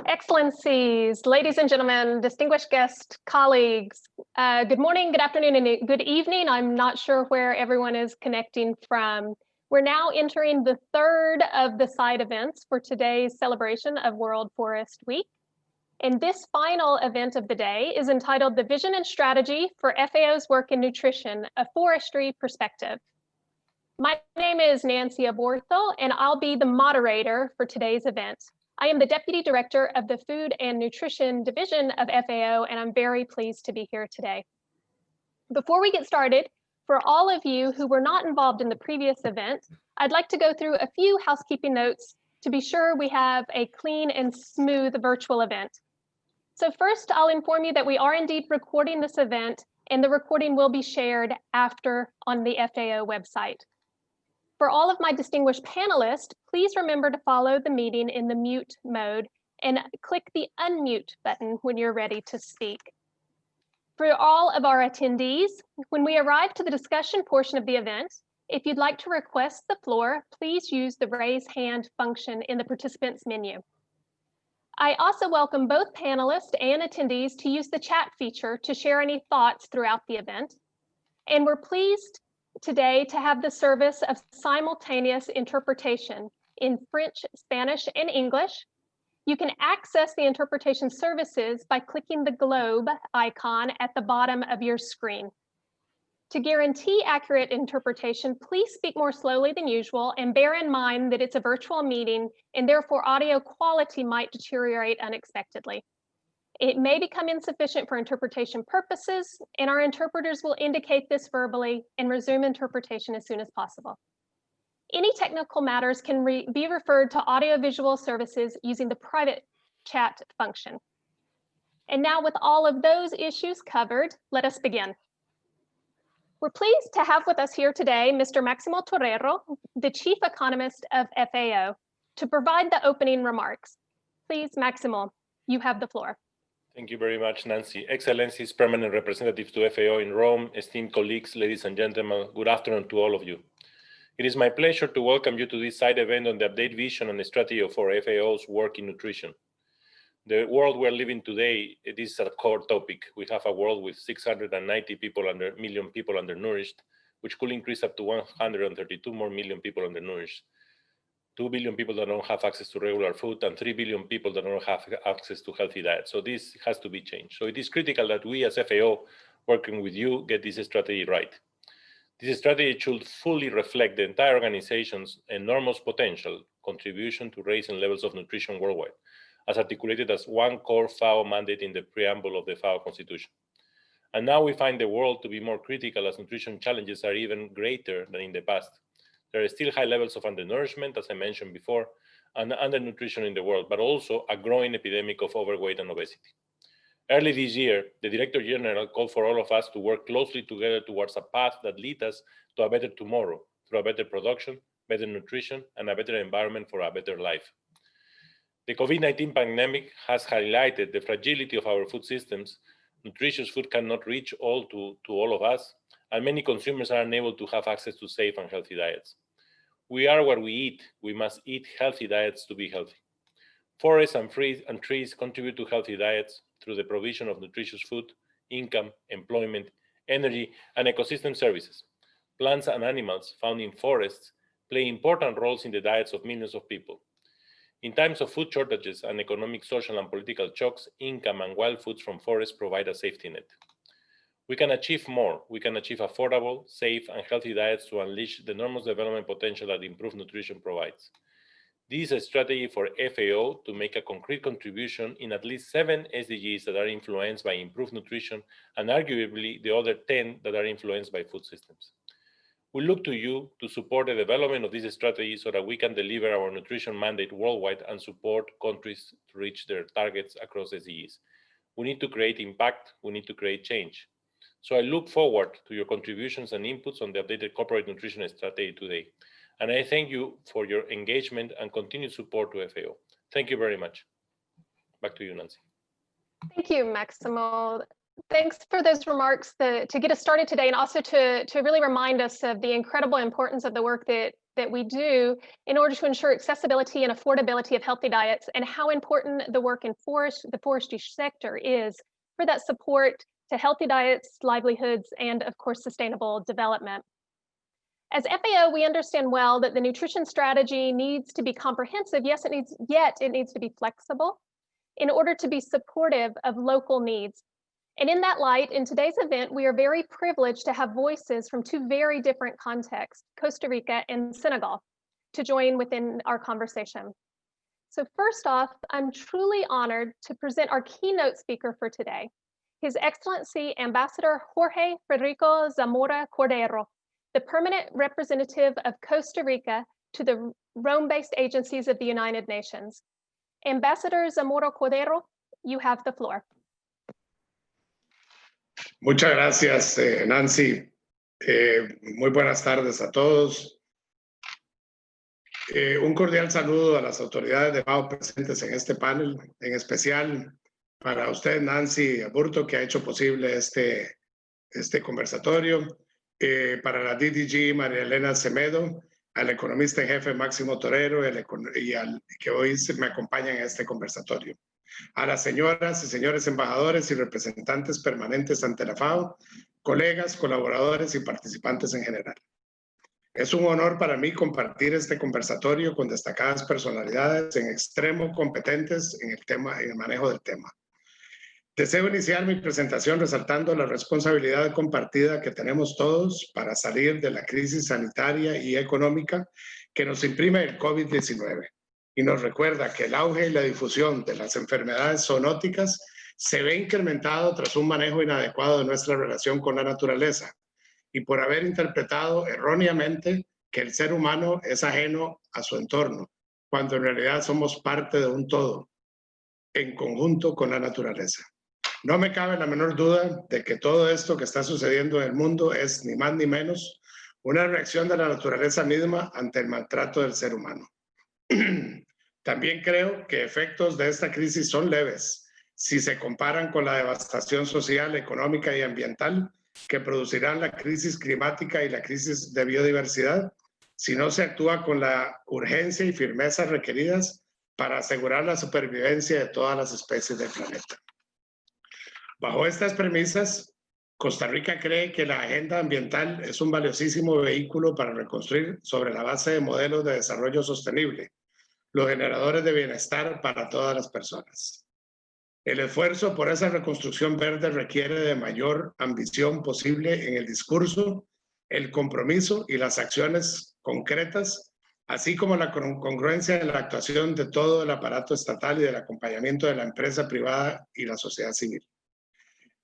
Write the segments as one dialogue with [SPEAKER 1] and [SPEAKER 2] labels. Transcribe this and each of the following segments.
[SPEAKER 1] Excellencies, ladies and gentlemen, distinguished guests, colleagues, good morning, good afternoon, and good evening. I'm not sure where everyone is connecting from. We're now entering the third of the side events for today's celebration of World Forest Week. And this final event of the day is entitled The Vision and Strategy for FAO's Work in Nutrition, a Forestry Perspective. My name is Nancy Aborthel, and I'll be the moderator for today's event. I am the Deputy Director of the Food and Nutrition Division of FAO, and I'm very pleased to be here today. Before we get started, for all of you who were not involved in the previous event, I'd like to go through a few housekeeping notes to be sure we have a clean and smooth virtual event. So first, I'll inform you that we are indeed recording this event, and the recording will be shared after on the FAO website. For all of my distinguished panelists, please remember to follow the meeting in the mute mode and click the unmute button when you're ready to speak. For all of our attendees, when we arrive to the discussion portion of the event, if you'd like to request the floor, please use the raise hand function in the participants menu. I also welcome both panelists and attendees to use the chat feature to share any thoughts throughout the event. And we're pleased today to have the service of simultaneous interpretation in French, Spanish, and English. You can access the interpretation services by clicking the globe icon at the bottom of your screen. To guarantee accurate interpretation, please speak more slowly than usual and bear in mind that it's a virtual meeting and therefore audio quality might deteriorate unexpectedly. It may become insufficient for interpretation purposes, and our interpreters will indicate this verbally and resume interpretation as soon as possible. Any technical matters can be referred to audiovisual services using the private chat function. And now with all of those issues covered, let us begin. We're pleased to have with us here today Mr. Maximo Cordero, the Chief Economist of FAO, to provide the opening remarks. Please, Maximo, you have the floor.
[SPEAKER 2] Thank you very much, Nancy. Excellencies, permanent representatives to FAO in Rome, esteemed colleagues, ladies and gentlemen, good afternoon to all of you. It is my pleasure to welcome you to this side event on the update vision and the strategy for FAO's work in nutrition. The world we're living today, this is a core topic. We have a world with 690 million people undernourished, which could increase up to 132 more million people undernourished. 2 billion people that don't have access to regular food, and 3 billion people that don't have access to healthy diet. So this has to be changed. So it is critical that we as FAO, working with you, get this strategy right. This strategy should fully reflect the entire organization's enormous potential contribution to raising levels of nutrition worldwide, as articulated as one core FAO mandate in the preamble of the FAO Constitution. And now we find the world to be more critical as nutrition challenges are even greater than in the past. There are still high levels of undernourishment, as I mentioned before, and undernutrition in the world, but also a growing epidemic of overweight and obesity. Early this year, the Director General called for all of us to work closely together towards a path that leads us to a better tomorrow, through a better production, better nutrition, and a better environment for a better life. The COVID-19 pandemic has highlighted the fragility of our food systems. Nutritious food cannot reach to all of us, and many consumers are unable to have access to safe and healthy diets. We are what we eat. We must eat healthy diets to be healthy. Forests and trees contribute to healthy diets through the provision of nutritious food, income, employment, energy, and ecosystem services. Plants and animals found in forests play important roles in the diets of millions of people. In times of food shortages and economic, social, and political shocks, income and wild foods from forests provide a safety net. We can achieve more. We can achieve affordable, safe, and healthy diets to unleash the enormous development potential that improved nutrition provides. This is a strategy for FAO to make a concrete contribution in at least 7 SDGs that are influenced by improved nutrition, and arguably the other 10 that are influenced by food systems. We look to you to support the development of this strategy so that we can deliver our nutrition mandate worldwide and support countries to reach their targets across SDGs. We need to create impact. We need to create change. So I look forward to your contributions and inputs on the updated corporate nutrition strategy today. And I thank you for your engagement and continued support to FAO. Thank you very much. Back to you, Nancy.
[SPEAKER 1] Thank you, Maximo. Thanks for those remarks to get us started today, and also to really remind us of the incredible importance of the work that that we do in order to ensure accessibility and affordability of healthy diets, and how important the work in the forestry sector is for that support to healthy diets, livelihoods, and of course, sustainable development. As FAO, we understand well that the nutrition strategy needs to be comprehensive. Yes, it needs to be flexible in order to be supportive of local needs. And in that light, in today's event, we are very privileged to have voices from two very different contexts, Costa Rica and Senegal, to join within our conversation. So first off, I'm truly honored to present our keynote speaker for today, His Excellency Ambassador Jorge Federico Zamora Cordero, the permanent representative of Costa Rica to the Rome-based agencies of the United Nations. Ambassador Zamora Cordero, you have the floor.
[SPEAKER 3] Muchas gracias, Nancy. Muy buenas tardes a todos. Un cordial saludo a las autoridades de FAO presentes en este panel, en especial para usted, Nancy Aburto, que ha hecho posible este conversatorio, para la DDG María Elena Semedo, al economista en jefe Máximo Torero y al que hoy me acompaña en este conversatorio. A las señoras y señores embajadores y representantes permanentes ante la FAO, colegas, colaboradores y participantes en general. Es un honor para mí compartir este conversatorio con destacadas personalidades en extremo competentes en el manejo del tema. Deseo iniciar mi presentación resaltando la responsabilidad compartida que tenemos todos para salir de la crisis sanitaria y económica que nos imprime el COVID-19 y nos recuerda que el auge y la difusión de las enfermedades zoonóticas se ve incrementado tras un manejo inadecuado de nuestra relación con la naturaleza y por haber interpretado erróneamente que el ser humano es ajeno a su entorno, cuando en realidad somos parte de un todo, en conjunto con la naturaleza. No me cabe la menor duda de que todo esto que está sucediendo en el mundo es ni más ni menos una reacción de la naturaleza misma ante el maltrato del ser humano. También creo que efectos de esta crisis son leves si se comparan con la devastación social, económica y ambiental que producirán la crisis climática y la crisis de biodiversidad si no se actúa con la urgencia y firmeza requeridas para asegurar la supervivencia de todas las especies del planeta. Bajo estas premisas, Costa Rica cree que la agenda ambiental es un valiosísimo vehículo para reconstruir sobre la base de modelos de desarrollo sostenible, los generadores de bienestar para todas las personas. El esfuerzo por esa reconstrucción verde requiere de mayor ambición posible en el discurso, el compromiso y las acciones concretas, así como la congruencia en la actuación de todo el aparato estatal y del acompañamiento de la empresa privada y la sociedad civil.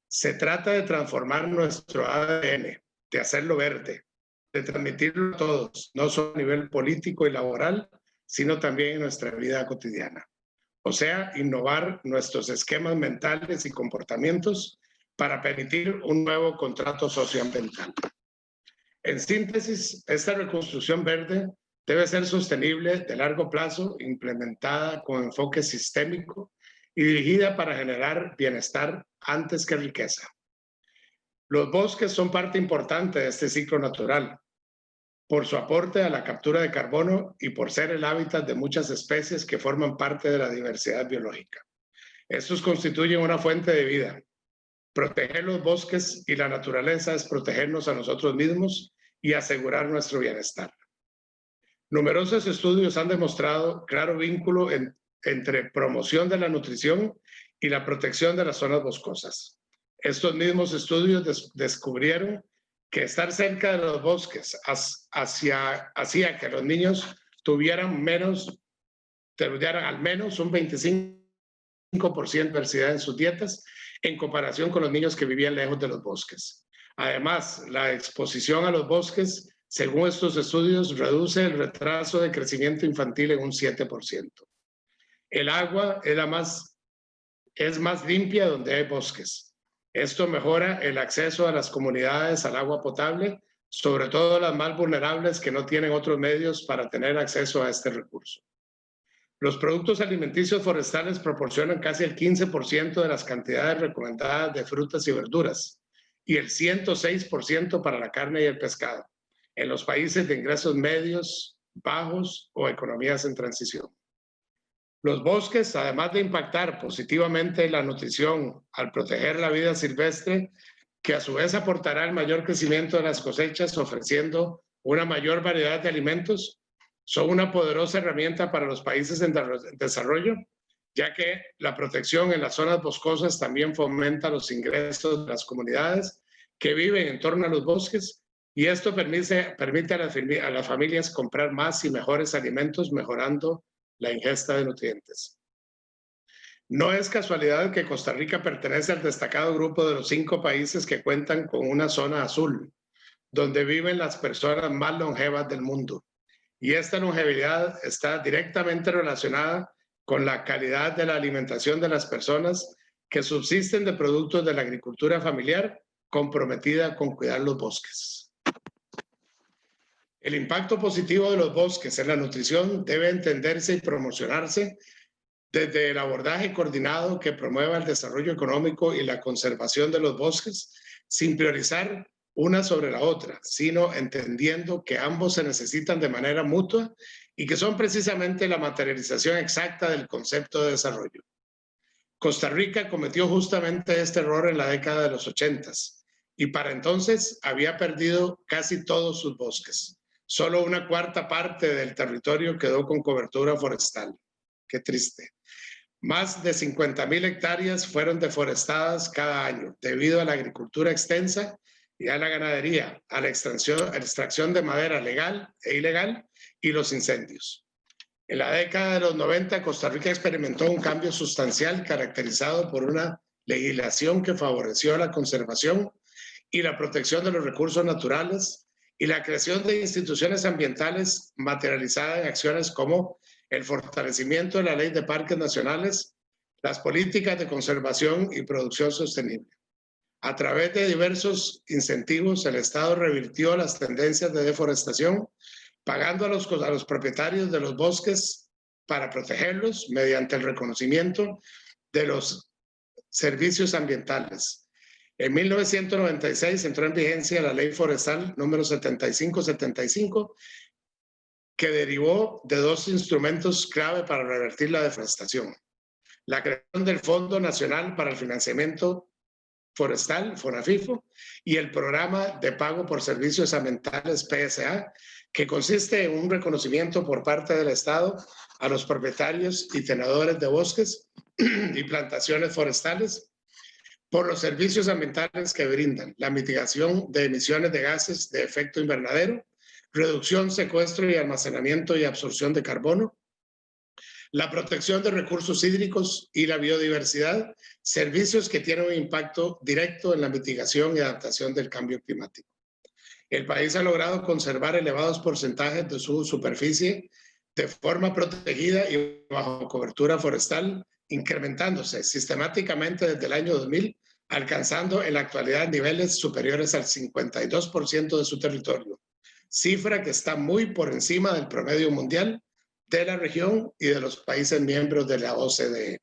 [SPEAKER 3] Se trata de transformar nuestro ADN, de hacerlo verde, de transmitirlo a todos, no solo a nivel político y laboral, sino también en nuestra vida cotidiana. O sea, innovar nuestros esquemas mentales y comportamientos para permitir un nuevo contrato socioambiental. En síntesis, esta reconstrucción verde debe ser sostenible de largo plazo, implementada con enfoque sistémico y dirigida para generar bienestar antes que riqueza. Los bosques son parte importante de este ciclo natural, por su aporte a la captura de carbono y por ser el hábitat de muchas especies que forman parte de la diversidad biológica. Estos constituyen una fuente de vida. Proteger los bosques y la naturaleza es protegernos a nosotros mismos y asegurar nuestro bienestar. Numerosos estudios han demostrado claro vínculo entre promoción de la nutrición y la protección de las zonas boscosas. Estos mismos estudios descubrieron que estar cerca de los bosques hacía que los niños tuvieran al menos un 25% de diversidad en sus dietas en comparación con los niños que vivían lejos de los bosques. Además, la exposición a los bosques, según estos estudios, reduce el retraso de crecimiento infantil en un 7%. El agua es más limpia donde hay bosques. Esto mejora el acceso a las comunidades al agua potable, sobre todo las más vulnerables que no tienen otros medios para tener acceso a este recurso. Los productos alimenticios forestales proporcionan casi el 15% de las cantidades recomendadas de frutas y verduras y el 106% para la carne y el pescado en los países de ingresos medios bajos o economías en transición. Los bosques, además de impactar positivamente la nutrición al proteger la vida silvestre, que a su vez aportará el mayor crecimiento de las cosechas, ofreciendo una mayor variedad de alimentos, son una poderosa herramienta para los países en desarrollo, ya que la protección en las zonas boscosas también fomenta los ingresos de las comunidades que viven en torno a los bosques, y esto permite a las familias comprar más y mejores alimentos, mejorando la ingesta de nutrientes. No es casualidad que Costa Rica pertenece al destacado grupo de los 5 países que cuentan con una zona azul, donde viven las personas más longevas del mundo. Y esta longevidad está directamente relacionada con la calidad de la alimentación de las personas que subsisten de productos de la agricultura familiar comprometida con cuidar los bosques. El impacto positivo de los bosques en la nutrición debe entenderse y promocionarse desde el abordaje coordinado que promueva el desarrollo económico y la conservación de los bosques, sin priorizar una sobre la otra, sino entendiendo que ambos se necesitan de manera mutua y que son precisamente la materialización exacta del concepto de desarrollo. Costa Rica cometió justamente este error en la década de los 80s y para entonces había perdido casi todos sus bosques. Solo una cuarta parte del territorio quedó con cobertura forestal. Qué triste. Más de 50,000 hectáreas fueron deforestadas cada año debido a la agricultura extensa y a la ganadería, a la extracción de madera legal e ilegal y los incendios. En la década de los 90, Costa Rica experimentó un cambio sustancial caracterizado por una legislación que favoreció la conservación y la protección de los recursos naturales y la creación de instituciones ambientales materializada en acciones como el fortalecimiento de la ley de parques nacionales, las políticas de conservación y producción sostenible. A través de diversos incentivos, el Estado revirtió las tendencias de deforestación, pagando a los propietarios de los bosques para protegerlos mediante el reconocimiento de los servicios ambientales. En 1996 entró en vigencia la Ley Forestal número 7575, que derivó de 2 instrumentos clave para revertir la deforestación: la creación del Fondo Nacional para el Financiamiento Forestal, FONAFIFO, y el Programa de Pago por Servicios Ambientales, PSA, que consiste en un reconocimiento por parte del Estado a los propietarios y tenedores de bosques y plantaciones forestales por los servicios ambientales que brindan: la mitigación de emisiones de gases de efecto invernadero, reducción, secuestro y almacenamiento y absorción de carbono, la protección de recursos hídricos y la biodiversidad, servicios que tienen un impacto directo en la mitigación y adaptación del cambio climático. El país ha logrado conservar elevados porcentajes de su superficie de forma protegida y bajo cobertura forestal, incrementándose sistemáticamente desde el año 2000, alcanzando en la actualidad niveles superiores al 52% de su territorio, cifra que está muy por encima del promedio mundial de la región y de los países miembros de la OCDE.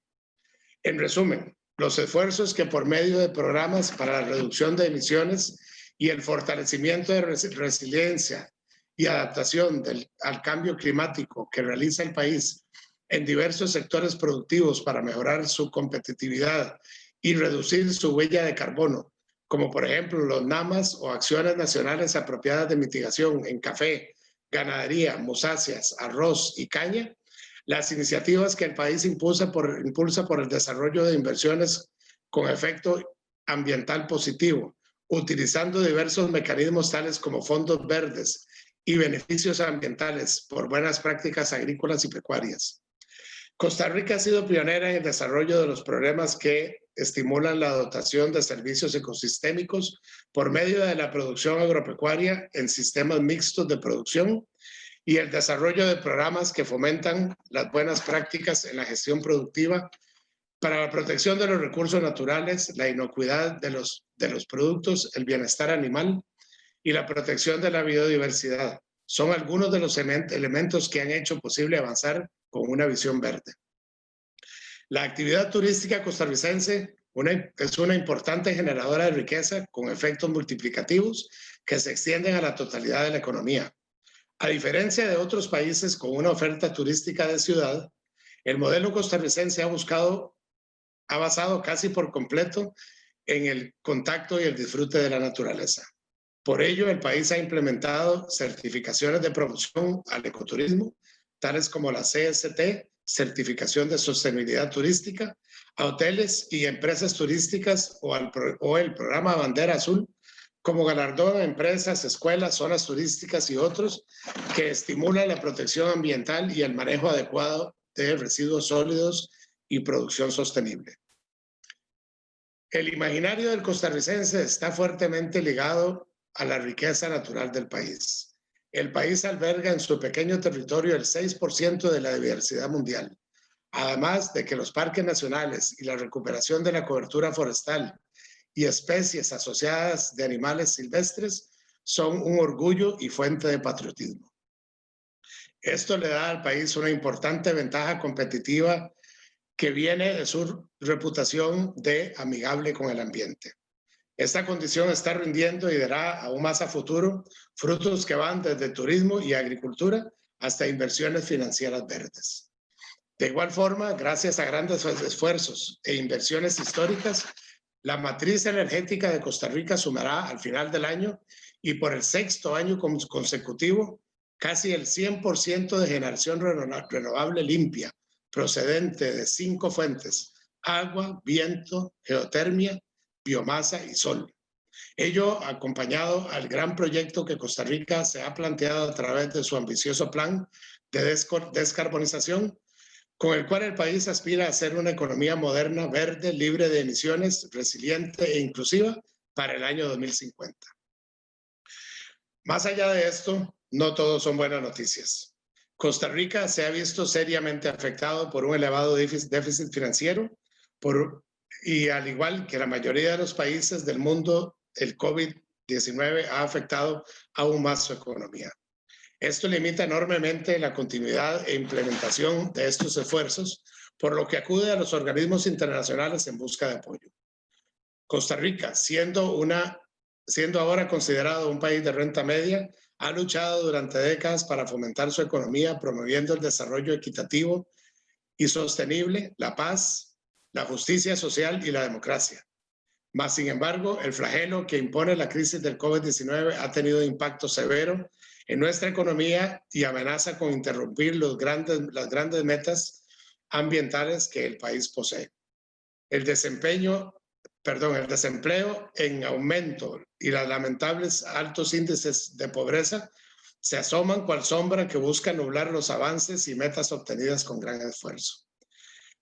[SPEAKER 3] En resumen, los esfuerzos que por medio de programas para la reducción de emisiones y el fortalecimiento de resiliencia y adaptación al cambio climático que realiza el país en diversos sectores productivos para mejorar su competitividad y reducir su huella de carbono, como por ejemplo los NAMAs o acciones nacionales apropiadas de mitigación en café, ganadería, musáceas, arroz y caña, las iniciativas que el país impulsa por el desarrollo de inversiones con efecto ambiental positivo, utilizando diversos mecanismos tales como fondos verdes y beneficios ambientales por buenas prácticas agrícolas y pecuarias. Costa Rica ha sido pionera en el desarrollo de los programas que estimulan la dotación de servicios ecosistémicos por medio de la producción agropecuaria en sistemas mixtos de producción y el desarrollo de programas que fomentan las buenas prácticas en la gestión productiva para la protección de los recursos naturales, la inocuidad de los productos, el bienestar animal y la protección de la biodiversidad. Son algunos de los elementos que han hecho posible avanzar con una visión verde. La actividad turística costarricense es una importante generadora de riqueza con efectos multiplicativos que se extienden a la totalidad de la economía. A diferencia de otros países con una oferta turística de ciudad, el modelo costarricense ha basado casi por completo en el contacto y el disfrute de la naturaleza. Por ello, el país ha implementado certificaciones de promoción al ecoturismo, tales como la CST, Certificación de Sostenibilidad Turística, a hoteles y empresas turísticas o el programa Bandera Azul, como galardón a empresas, escuelas, zonas turísticas y otros que estimulan la protección ambiental y el manejo adecuado de residuos sólidos y producción sostenible. El imaginario del costarricense está fuertemente ligado a la riqueza natural del país. El país alberga en su pequeño territorio el 6% de la diversidad mundial, además de que los parques nacionales y la recuperación de la cobertura forestal y especies asociadas de animales silvestres son un orgullo y fuente de patriotismo. Esto le da al país una importante ventaja competitiva que viene de su reputación de amigable con el ambiente. Esta condición está rindiendo y dará aún más a futuro frutos que van desde turismo y agricultura hasta inversiones financieras verdes. De igual forma, gracias a grandes esfuerzos e inversiones históricas, la matriz energética de Costa Rica sumará al final del año y por el 6º año consecutivo casi el 100% de generación renovable limpia, procedente de 5 fuentes: agua, viento, geotermia, biomasa y sol. Ello acompañado al gran proyecto que Costa Rica se ha planteado a través de su ambicioso plan de descarbonización, con el cual el país aspira a ser una economía moderna, verde, libre de emisiones, resiliente e inclusiva para el año 2050. Más allá de esto, no todo son buenas noticias. Costa Rica se ha visto seriamente afectado por un elevado déficit financiero y al igual que la mayoría de los países del mundo, el COVID-19 ha afectado aún más su economía. Esto limita enormemente la continuidad e implementación de estos esfuerzos, por lo que acude a los organismos internacionales en busca de apoyo. Costa Rica, siendo ahora considerado un país de renta media, ha luchado durante décadas para fomentar su economía, promoviendo el desarrollo equitativo y sostenible, la paz, la justicia social y la democracia. Mas, sin embargo, el flagelo que impone la crisis del COVID-19 ha tenido impacto severo en nuestra economía y amenaza con interrumpir las grandes metas ambientales que el país posee. El desempleo en aumento y los lamentables altos índices de pobreza se asoman cual sombra que busca nublar los avances y metas obtenidas con gran esfuerzo.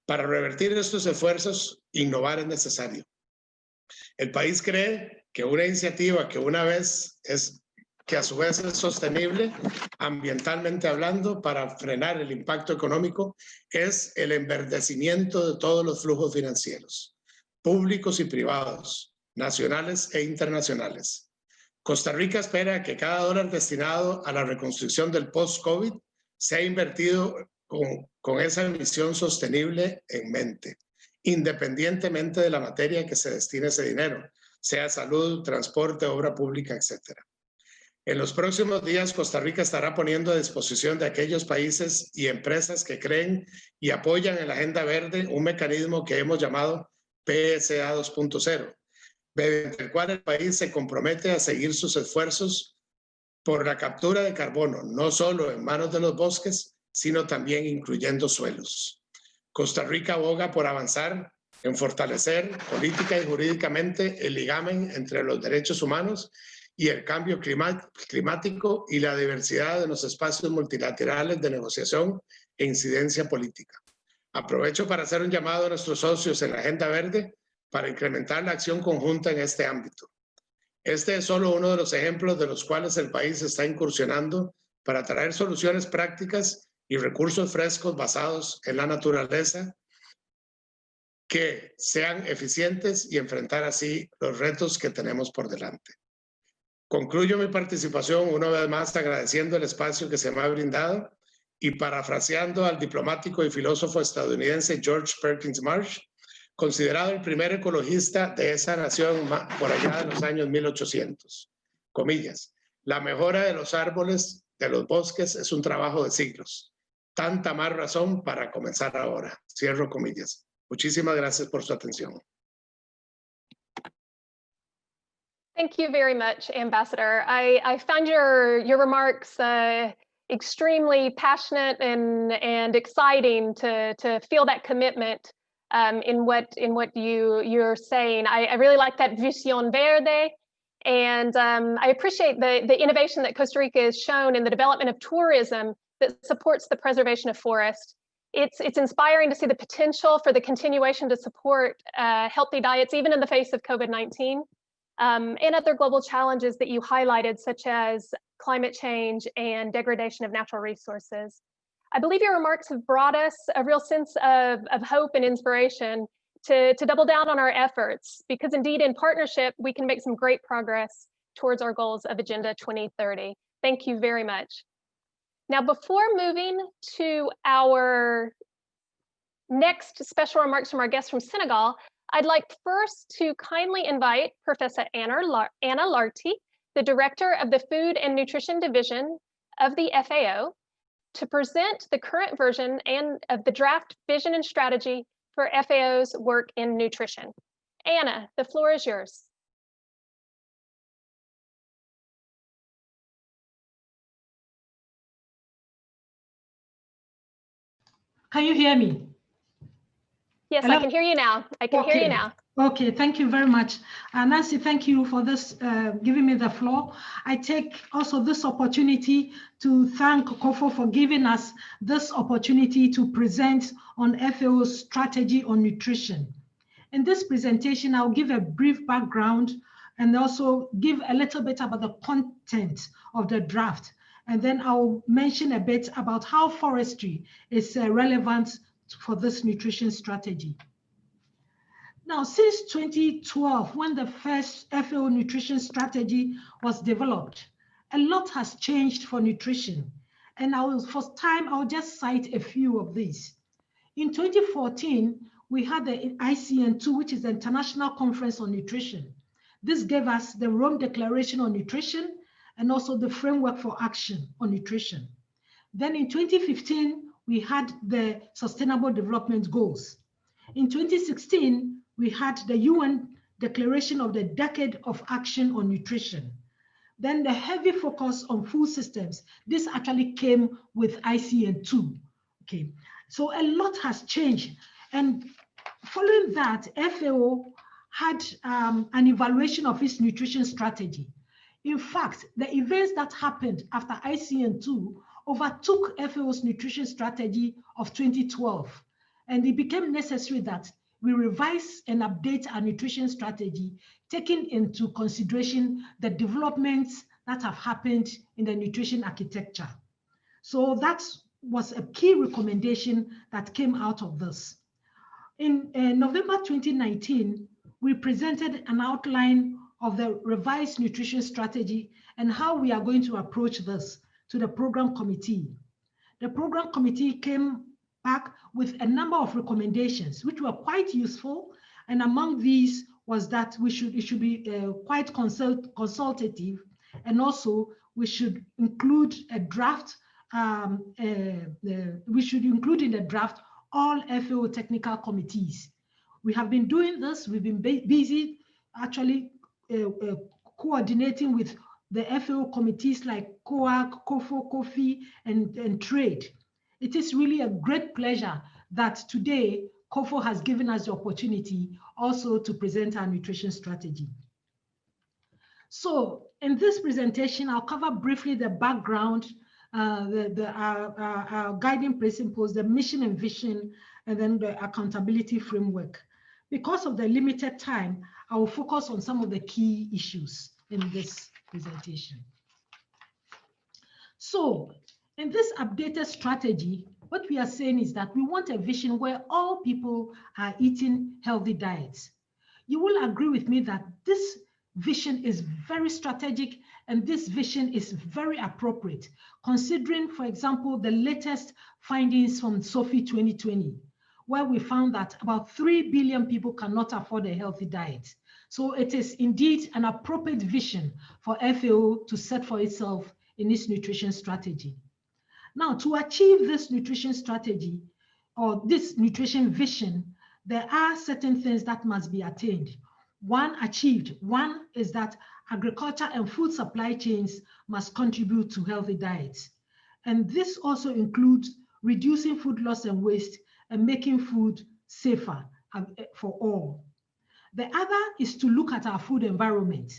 [SPEAKER 3] Para revertir estos esfuerzos, innovar es necesario. El país cree que una iniciativa que a su vez es sostenible ambientalmente hablando para frenar el impacto económico es el enverdecimiento de todos los flujos financieros, públicos y privados, nacionales e internacionales. Costa Rica espera que cada dólar destinado a la reconstrucción del post-COVID sea invertido con esa misión sostenible en mente, independientemente de la materia que se destine ese dinero, sea salud, transporte, obra pública, etc. En los próximos días, Costa Rica estará poniendo a disposición de aquellos países y empresas que creen y apoyan en la Agenda Verde un mecanismo que hemos llamado PSA 2.0, mediante el cual el país se compromete a seguir sus esfuerzos por la captura de carbono, no solo en manos de los bosques, sino también incluyendo suelos. Costa Rica aboga por avanzar en fortalecer política y jurídicamente el ligamen entre los derechos humanos y el cambio climático y la diversidad de los espacios multilaterales de negociación e incidencia política. Aprovecho para hacer un llamado a nuestros socios en la Agenda Verde para incrementar la acción conjunta en este ámbito. Este es solo uno de los ejemplos de los cuales el país está incursionando para traer soluciones prácticas y recursos frescos basados en la naturaleza que sean eficientes y enfrentar así los retos que tenemos por delante. Concluyo mi participación una vez más agradeciendo el espacio que se me ha brindado y parafraseando al diplomático y filósofo estadounidense George Perkins Marsh, considerado el primer ecologista de esa nación por allá de los años 1800. Comillas, la mejora de los árboles de los bosques es un trabajo de siglos. Tanta más razón para comenzar ahora. Cierro comillas. Muchísimas gracias por su atención.
[SPEAKER 1] Thank you very much, Ambassador. I found your remarks extremely passionate and exciting to feel that commitment in what you're saying. I really like that visión verde, and I appreciate the innovation that Costa Rica has shown in the development of tourism that supports the preservation of forest. It's inspiring to see the potential for the continuation to support healthy diets, even in the face of COVID-19. And other global challenges that you highlighted, such as climate change and degradation of natural resources. I believe your remarks have brought us a real sense of hope and inspiration to double down on our efforts, because indeed in partnership, we can make some great progress towards our goals of Agenda 2030. Thank you very much. Now, before moving to our next special remarks from our guests from Senegal, I'd like first to kindly invite Professor Anna Larty, the Director of the Food and Nutrition Division of the FAO, to present the current version and of the draft vision and strategy for FAO's work in nutrition. Anna, the floor is yours.
[SPEAKER 4] Can you hear me?
[SPEAKER 1] Yes,
[SPEAKER 4] Hello?
[SPEAKER 1] I can hear you now. I can hear you now.
[SPEAKER 4] Okay, thank you very much. Nancy, thank you for this, giving me the floor. I take also this opportunity to thank COFO for giving us this opportunity to present on FAO's strategy on nutrition. In this presentation, I'll give a brief background and also give a little bit about the content of the draft. And then I'll mention a bit about how forestry is relevant for this nutrition strategy. Now, since 2012, when the first FAO nutrition strategy was developed, a lot has changed for nutrition. And for time, I'll just cite a few of these. In 2014, we had the ICN2, which is the International Conference on Nutrition. This gave us the Rome Declaration on Nutrition and also the Framework for Action on Nutrition. Then in 2015, we had the Sustainable Development Goals. In 2016, we had the UN Declaration of the Decade of Action on Nutrition. Then the heavy focus on food systems. This actually came with ICN2. Okay, so a lot has changed. And following that, FAO had an evaluation of its nutrition strategy. In fact, the events that happened after ICN2 overtook FAO's nutrition strategy of 2012. And it became necessary that we revise and update our nutrition strategy, taking into consideration the developments that have happened in the nutrition architecture. So that was a key recommendation that came out of this. In November 2019, we presented an outline of the revised nutrition strategy and how we are going to approach this to the program committee. The program committee came back with a number of recommendations, which were quite useful. And among these was that it should be quite consultative, and also we should include a draft. We should include in the draft all FAO technical committees. We have been doing this. We've been busy actually coordinating with the FAO committees like COAG, COFO, COFI, and Trade. It is really a great pleasure that today COFO has given us the opportunity also to present our nutrition strategy. So in this presentation, I'll cover briefly the background, our guiding principles, the mission and vision, and then the accountability framework. Because of the limited time, I will focus on some of the key issues in this presentation. So in this updated strategy, what we are saying is that we want a vision where all people are eating healthy diets. You will agree with me that this vision is very strategic, and this vision is very appropriate, considering, for example, the latest findings from SOFI 2020, where we found that about 3 billion people cannot afford a healthy diet. So it is indeed an appropriate vision for FAO to set for itself in its nutrition strategy. Now, to achieve this nutrition strategy or this nutrition vision, there are certain things that must be attained. One is that agriculture and food supply chains must contribute to healthy diets. And this also includes reducing food loss and waste and making food safer for all. The other is to look at our food environment.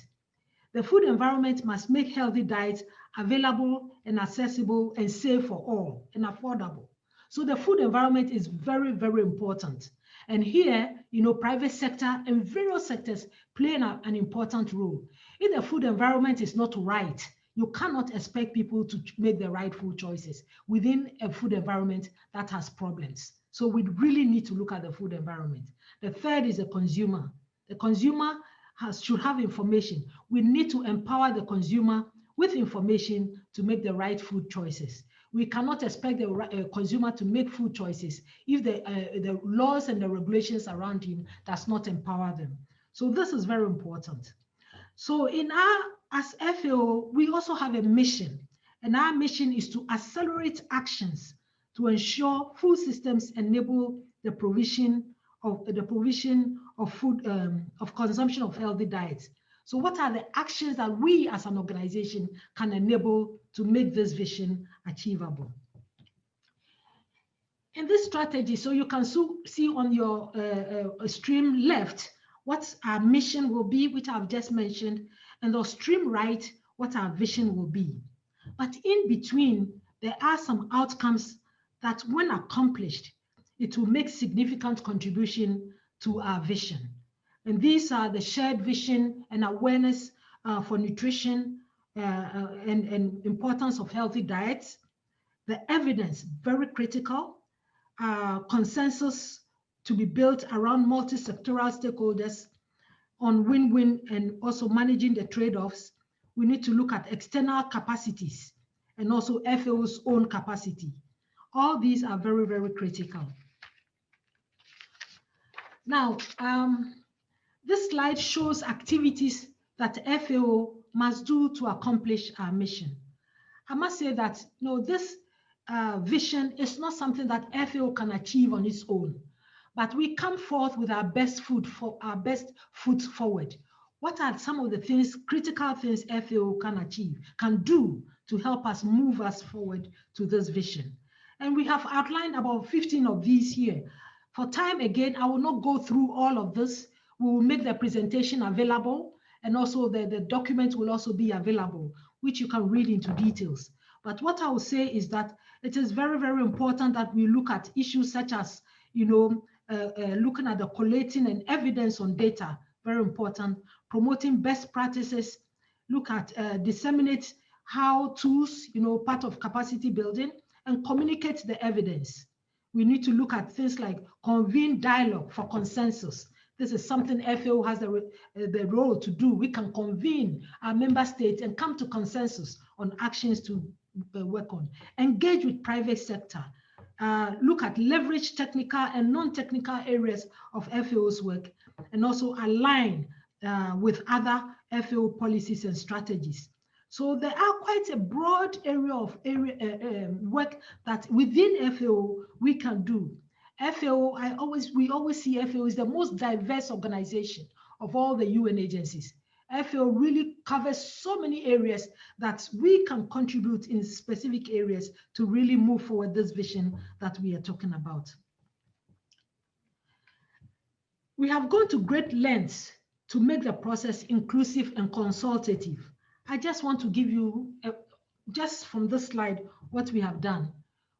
[SPEAKER 4] The food environment must make healthy diets available and accessible and safe for all and affordable. So the food environment is very, very important. And here, private sector and various sectors play an important role. If the food environment is not right, you cannot expect people to make the right food choices within a food environment that has problems. So we really need to look at the food environment. The third is the consumer. The consumer should have information. We need to empower the consumer with information to make the right food choices. We cannot expect the consumer to make food choices if the laws and the regulations around him does not empower them. So this is very important. So as FAO, we also have a mission, and our mission is to accelerate actions to ensure food systems enable the provision of food, of consumption of healthy diets. So what are the actions that we as an organization can enable to make this vision achievable? In this strategy, so you can see on your stream left what our mission will be, which I've just mentioned, and the stream right, what our vision will be. But in between, there are some outcomes that when accomplished, it will make significant contribution to our vision. And these are the shared vision and awareness for nutrition and importance of healthy diets. The evidence, very critical. Consensus to be built around multi-sectoral stakeholders on win-win and also managing the trade-offs. We need to look at external capacities and also FAO's own capacity. All these are very, very critical. Now, this slide shows activities that FAO must do to accomplish our mission. I must say that this vision is not something that FAO can achieve on its own, but we come forth with our best foot forward. What are some of the things, critical things FAO can do to help us move us forward to this vision? And we have outlined about 15 of these here. For time, again, I will not go through all of this. We will make the presentation available, and also the document will also be available, which you can read into details. But what I will say is that it is very, very important that we look at issues such as, looking at the collating and evidence on data, very important, promoting best practices, look at disseminate how tools, part of capacity building, and communicate the evidence. We need to look at things like convene dialogue for consensus. This is something FAO has the role to do. We can convene our member states and come to consensus on actions to work on. Engage with private sector. Look at leverage technical and non-technical areas of FAO's work, and also align with other FAO policies and strategies. So there are quite a broad area of work that within FAO we can do. FAO, we always see FAO is the most diverse organization of all the UN agencies. FAO really covers so many areas that we can contribute in specific areas to really move forward this vision that we are talking about. We have gone to great lengths to make the process inclusive and consultative. I just want to give you, just from this slide, what we have done.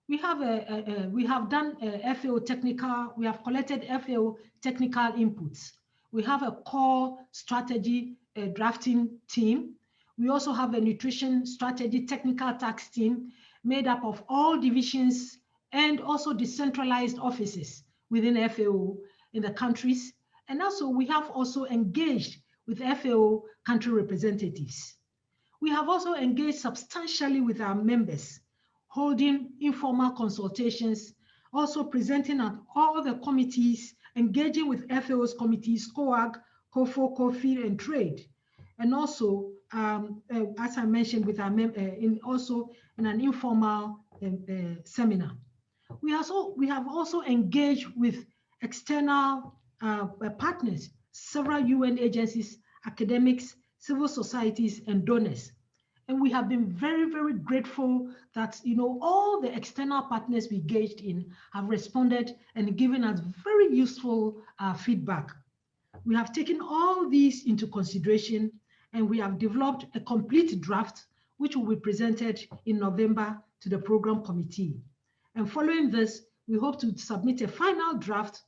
[SPEAKER 4] We have done FAO technical, we have collected FAO technical inputs. We have a core strategy drafting team. We also have a nutrition strategy technical task team made up of all divisions and also decentralized offices within FAO in the countries. And also we have also engaged with FAO country representatives. We have also engaged substantially with our members, holding informal consultations, also presenting at all the committees, engaging with FAO's committees, COAG, COFO, COFI, and Trade, and also as I mentioned, with our also in an informal seminar. We have also engaged with external partners, several UN agencies, academics, civil societies, and donors. And we have been very, very grateful that all the external partners we engaged in have responded and given us very useful feedback. We have taken all these into consideration, and we have developed a complete draft which will be presented in November to the program committee. And following this, we hope to submit a final draft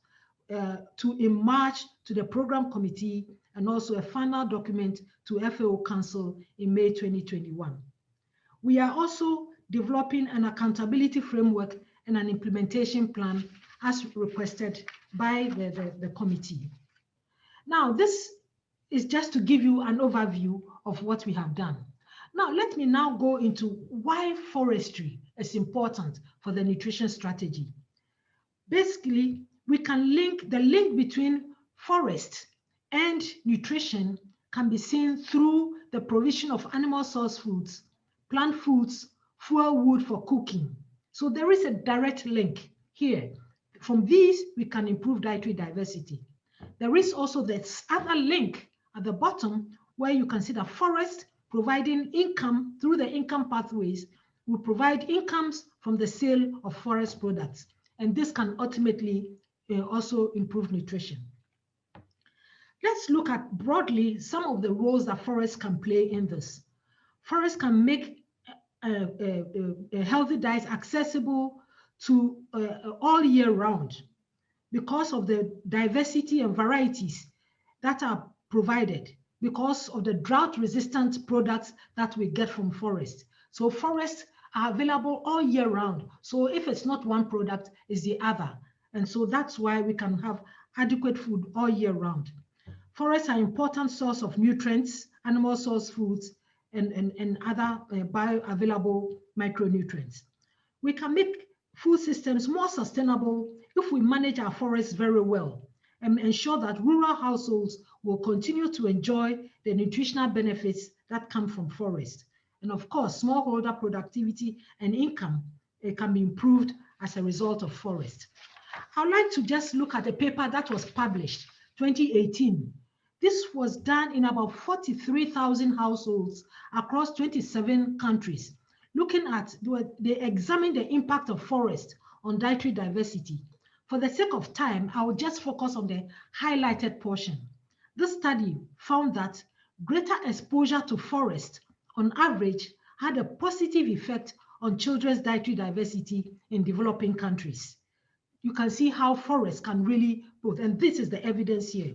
[SPEAKER 4] in March to the program committee, and also a final document to FAO Council in May 2021. We are also developing an accountability framework and an implementation plan as requested by the committee. Now, this is just to give you an overview of what we have done. Now, let me now go into why forestry is important for the nutrition strategy. Basically, we can link between forest and nutrition can be seen through the provision of animal source foods, plant foods, fuel wood for cooking. So there is a direct link here. From these, we can improve dietary diversity. There is also this other link at the bottom where you can see the forest providing income through the income pathways will provide incomes from the sale of forest products. And this can ultimately also improve nutrition. Let's look at broadly some of the roles that forests can play in this. Forests can make a healthy diet accessible to all year round because of the diversity and varieties that are provided, because of the drought-resistant products that we get from forests. So forests are available all year round. So if it's not one product, it's the other. And so that's why we can have adequate food all year round. Forests are an important source of nutrients, animal source foods, and other bioavailable micronutrients. We can make food systems more sustainable if we manage our forests very well and ensure that rural households will continue to enjoy the nutritional benefits that come from forests. And of course, smallholder productivity and income can be improved as a result of forest. I'd like to just look at a paper that was published 2018. This was done in about 43,000 households across 27 countries. Looking at, they examined the impact of forest on dietary diversity. For the sake of time, I will just focus on the highlighted portion. This study found that greater exposure to forest on average had a positive effect on children's dietary diversity in developing countries. You can see how forests can really both, and this is the evidence here.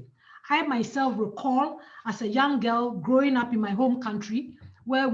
[SPEAKER 4] I myself recall as a young girl growing up in my home country where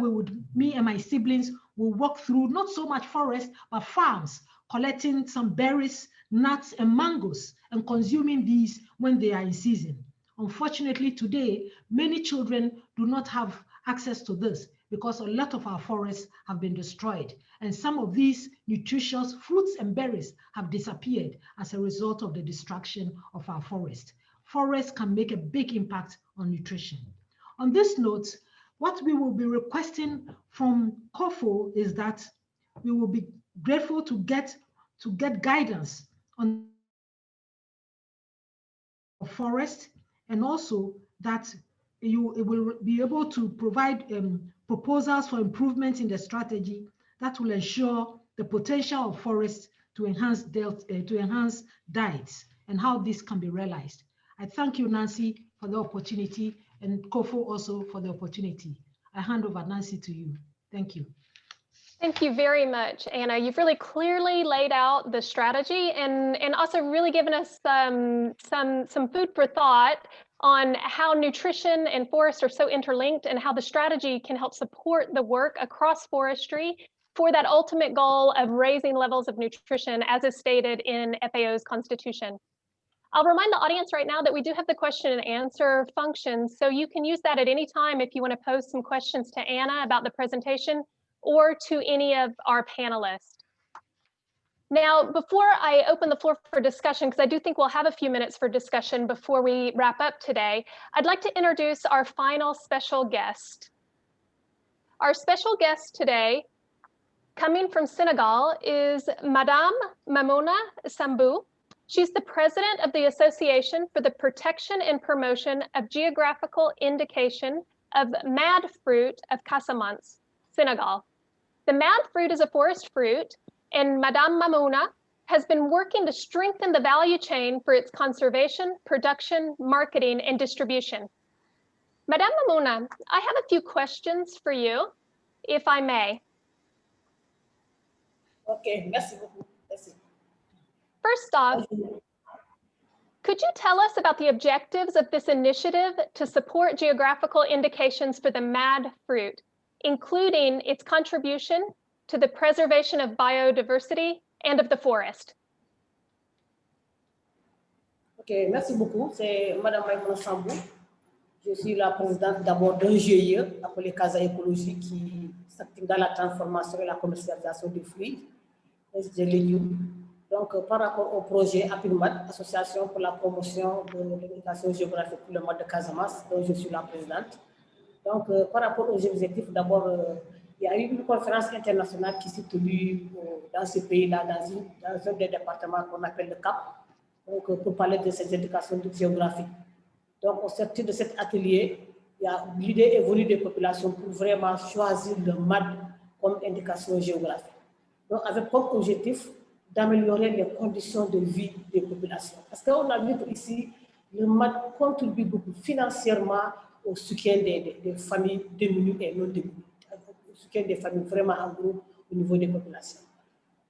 [SPEAKER 4] me and my siblings will walk through not so much forest, but farms, collecting some berries, nuts, and mangoes, and consuming these when they are in season. Unfortunately, today, many children do not have access to this because a lot of our forests have been destroyed. And some of these nutritious fruits and berries have disappeared as a result of the destruction of our forest. Forests can make a big impact on nutrition. On this note, what we will be requesting from COFO is that we will be grateful to get guidance on forest, and also that you will be able to provide proposals for improvements in the strategy that will ensure the potential of forests to enhance diets and how this can be realized. I thank you, Nancy, for the opportunity, and COFO also for the opportunity. I hand over, Nancy, to you. Thank you.
[SPEAKER 1] Thank you very much, Anna. You've really clearly laid out the strategy and also really given us some food for thought on how nutrition and forest are so interlinked and how the strategy can help support the work across forestry for that ultimate goal of raising levels of nutrition as is stated in FAO's constitution. I'll remind the audience right now that we do have the question and answer function, so you can use that at any time if you want to pose some questions to Anna about the presentation or to any of our panelists. Now, before I open the floor for discussion, because I do think we'll have a few minutes for discussion before we wrap up today, I'd like to introduce our final special guest. Our special guest today, coming from Senegal, is Madame Mamouna Sambou. She's the president of the Association for the Protection and Promotion of Geographical Indication of Mad Fruit of Casamance, Senegal. The mad fruit is a forest fruit, and Madame Mamouna has been working to strengthen the value chain for its conservation, production, marketing, and distribution. Madame Mamouna, I have a few questions for you, if I may.
[SPEAKER 5] Okay, merci beaucoup. Merci.
[SPEAKER 1] First off, could you tell us about the objectives of this initiative to support geographical indications for the mad fruit, including its contribution to the preservation of biodiversity and of the forest?
[SPEAKER 5] Ok, merci beaucoup. C'est Madame Mamouna Sambou. Je suis la présidente d'abord d'un GIE appelé Casa Écologie qui s'active dans la transformation et la commercialisation des fruits et des légumes. Donc, par rapport au projet APIMAD, Association pour la promotion de l'éducation géographique pour le mode de Casamance, dont je suis la présidente. Donc, par rapport aux objectifs, d'abord, il y a eu une conférence internationale qui s'est tenue dans ce pays-là, dans un des départements qu'on appelle le CAP, donc, pour parler de cette éducation géographique. Donc, au sortir de cet atelier, l'idée est venue des populations pour vraiment choisir le MAD comme indication géographique. Donc, avec comme objectif d'améliorer les conditions de vie des populations. Parce qu'on a vu qu'ici, le MAD contribue beaucoup financièrement au soutien des familles démunies et non démunies, au soutien des familles vraiment en groupe au niveau des populations.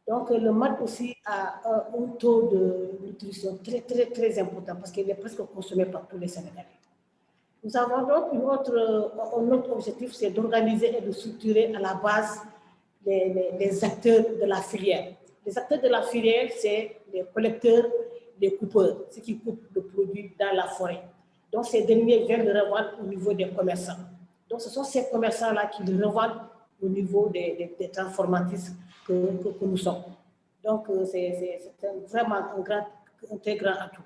[SPEAKER 5] Donc, le MAD aussi a un taux de nutrition très important parce qu'il est presque consommé par tous les Sénégalais. Nous avons donc un autre objectif, c'est d'organiser et de structurer à la base les acteurs de la filière. Les acteurs de la filière, c'est les collecteurs, les coupeurs, ceux qui coupent le produit dans la forêt. Donc, ces derniers viennent le revendre au niveau des commerçants. Donc, ce sont ces commerçants-là qui le revendent au niveau des transformatrices que nous sommes. Donc, c'est vraiment un très grand atout.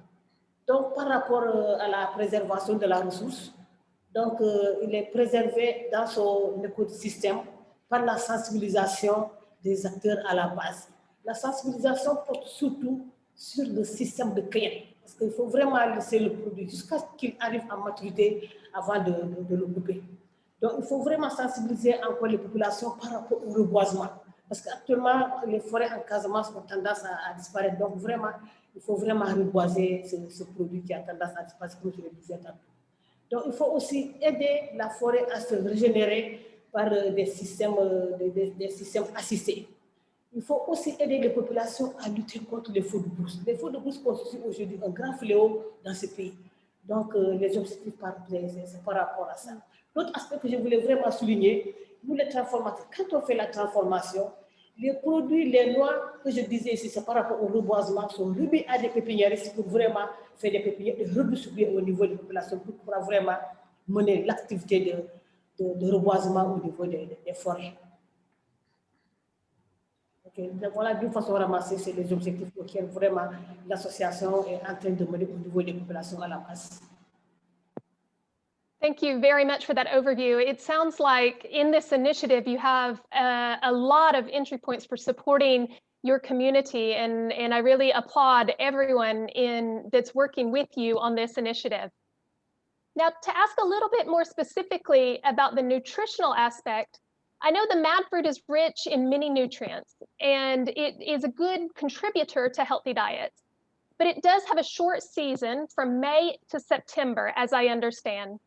[SPEAKER 5] Donc, par rapport à la préservation de la ressource, donc, il est préservé dans son écosystème par la sensibilisation des acteurs à la base. La sensibilisation porte surtout sur le système de cueillette, parce qu'il faut vraiment laisser le produit jusqu'à ce qu'il arrive à maturité avant de le couper. Donc, il faut vraiment sensibiliser encore les populations par rapport au reboisement, parce qu'actuellement, les forêts en Casamance ont tendance à disparaître. Donc, vraiment, il faut vraiment reboiser ce produit qui a tendance à disparaître, comme je le disais tantôt. Donc, il faut aussi aider la forêt à se régénérer par des systèmes assistés. Il faut aussi aider les populations à lutter contre les feux de brousse. Les feux de brousse constituent aujourd'hui un grand fléau dans ce pays. Donc, les objectifs, c'est par rapport à ça. L'autre aspect que je voulais vraiment souligner, nous les transformateurs, quand on fait la transformation, les produits, les noix que je disais ici, c'est par rapport au reboisement, sont remis à des pépiniéristes pour vraiment faire des pépinières et redistribuer au niveau des populations pour pouvoir vraiment mener l'activité de reboisement au niveau des forêts. Okay. Donc voilà, d'une façon ramassée, c'est les objectifs auxquels vraiment l'association est en train de mener au niveau des populations à la base.
[SPEAKER 1] Thank you very much for that overview. It sounds like in this initiative, you have a lot of entry points for supporting your community, and I really applaud everyone that's working with you on this initiative. Now, to ask a little bit more specifically about the nutritional aspect, I know the mad fruit is rich in many nutrients, and it is a good contributor to healthy diets, but it does have a short season from May to September, as I understand.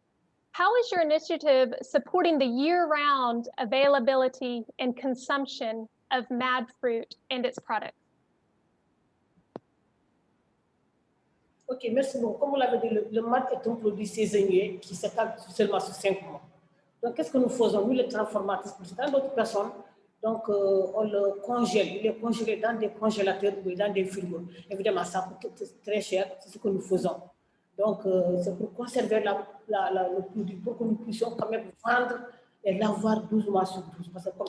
[SPEAKER 1] How is your initiative supporting the year-round availability and consumption of mad fruit and its products?
[SPEAKER 5] Ok, merci beaucoup. Comme vous l'avez dit, le mad est un produit saisonnier qui s'étale seulement sur 5 mois. Donc, qu'est-ce que nous faisons? Nous, les transformateurs, dans d'autres personnes, donc on le congèle. Il est congelé dans des congélateurs ou dans des frigos. Évidemment, ça coûte très cher, c'est ce que nous faisons. Donc, c'est pour conserver le produit, pour que nous puissions quand même vendre et l'avoir 12 mois sur 12. Parce que comme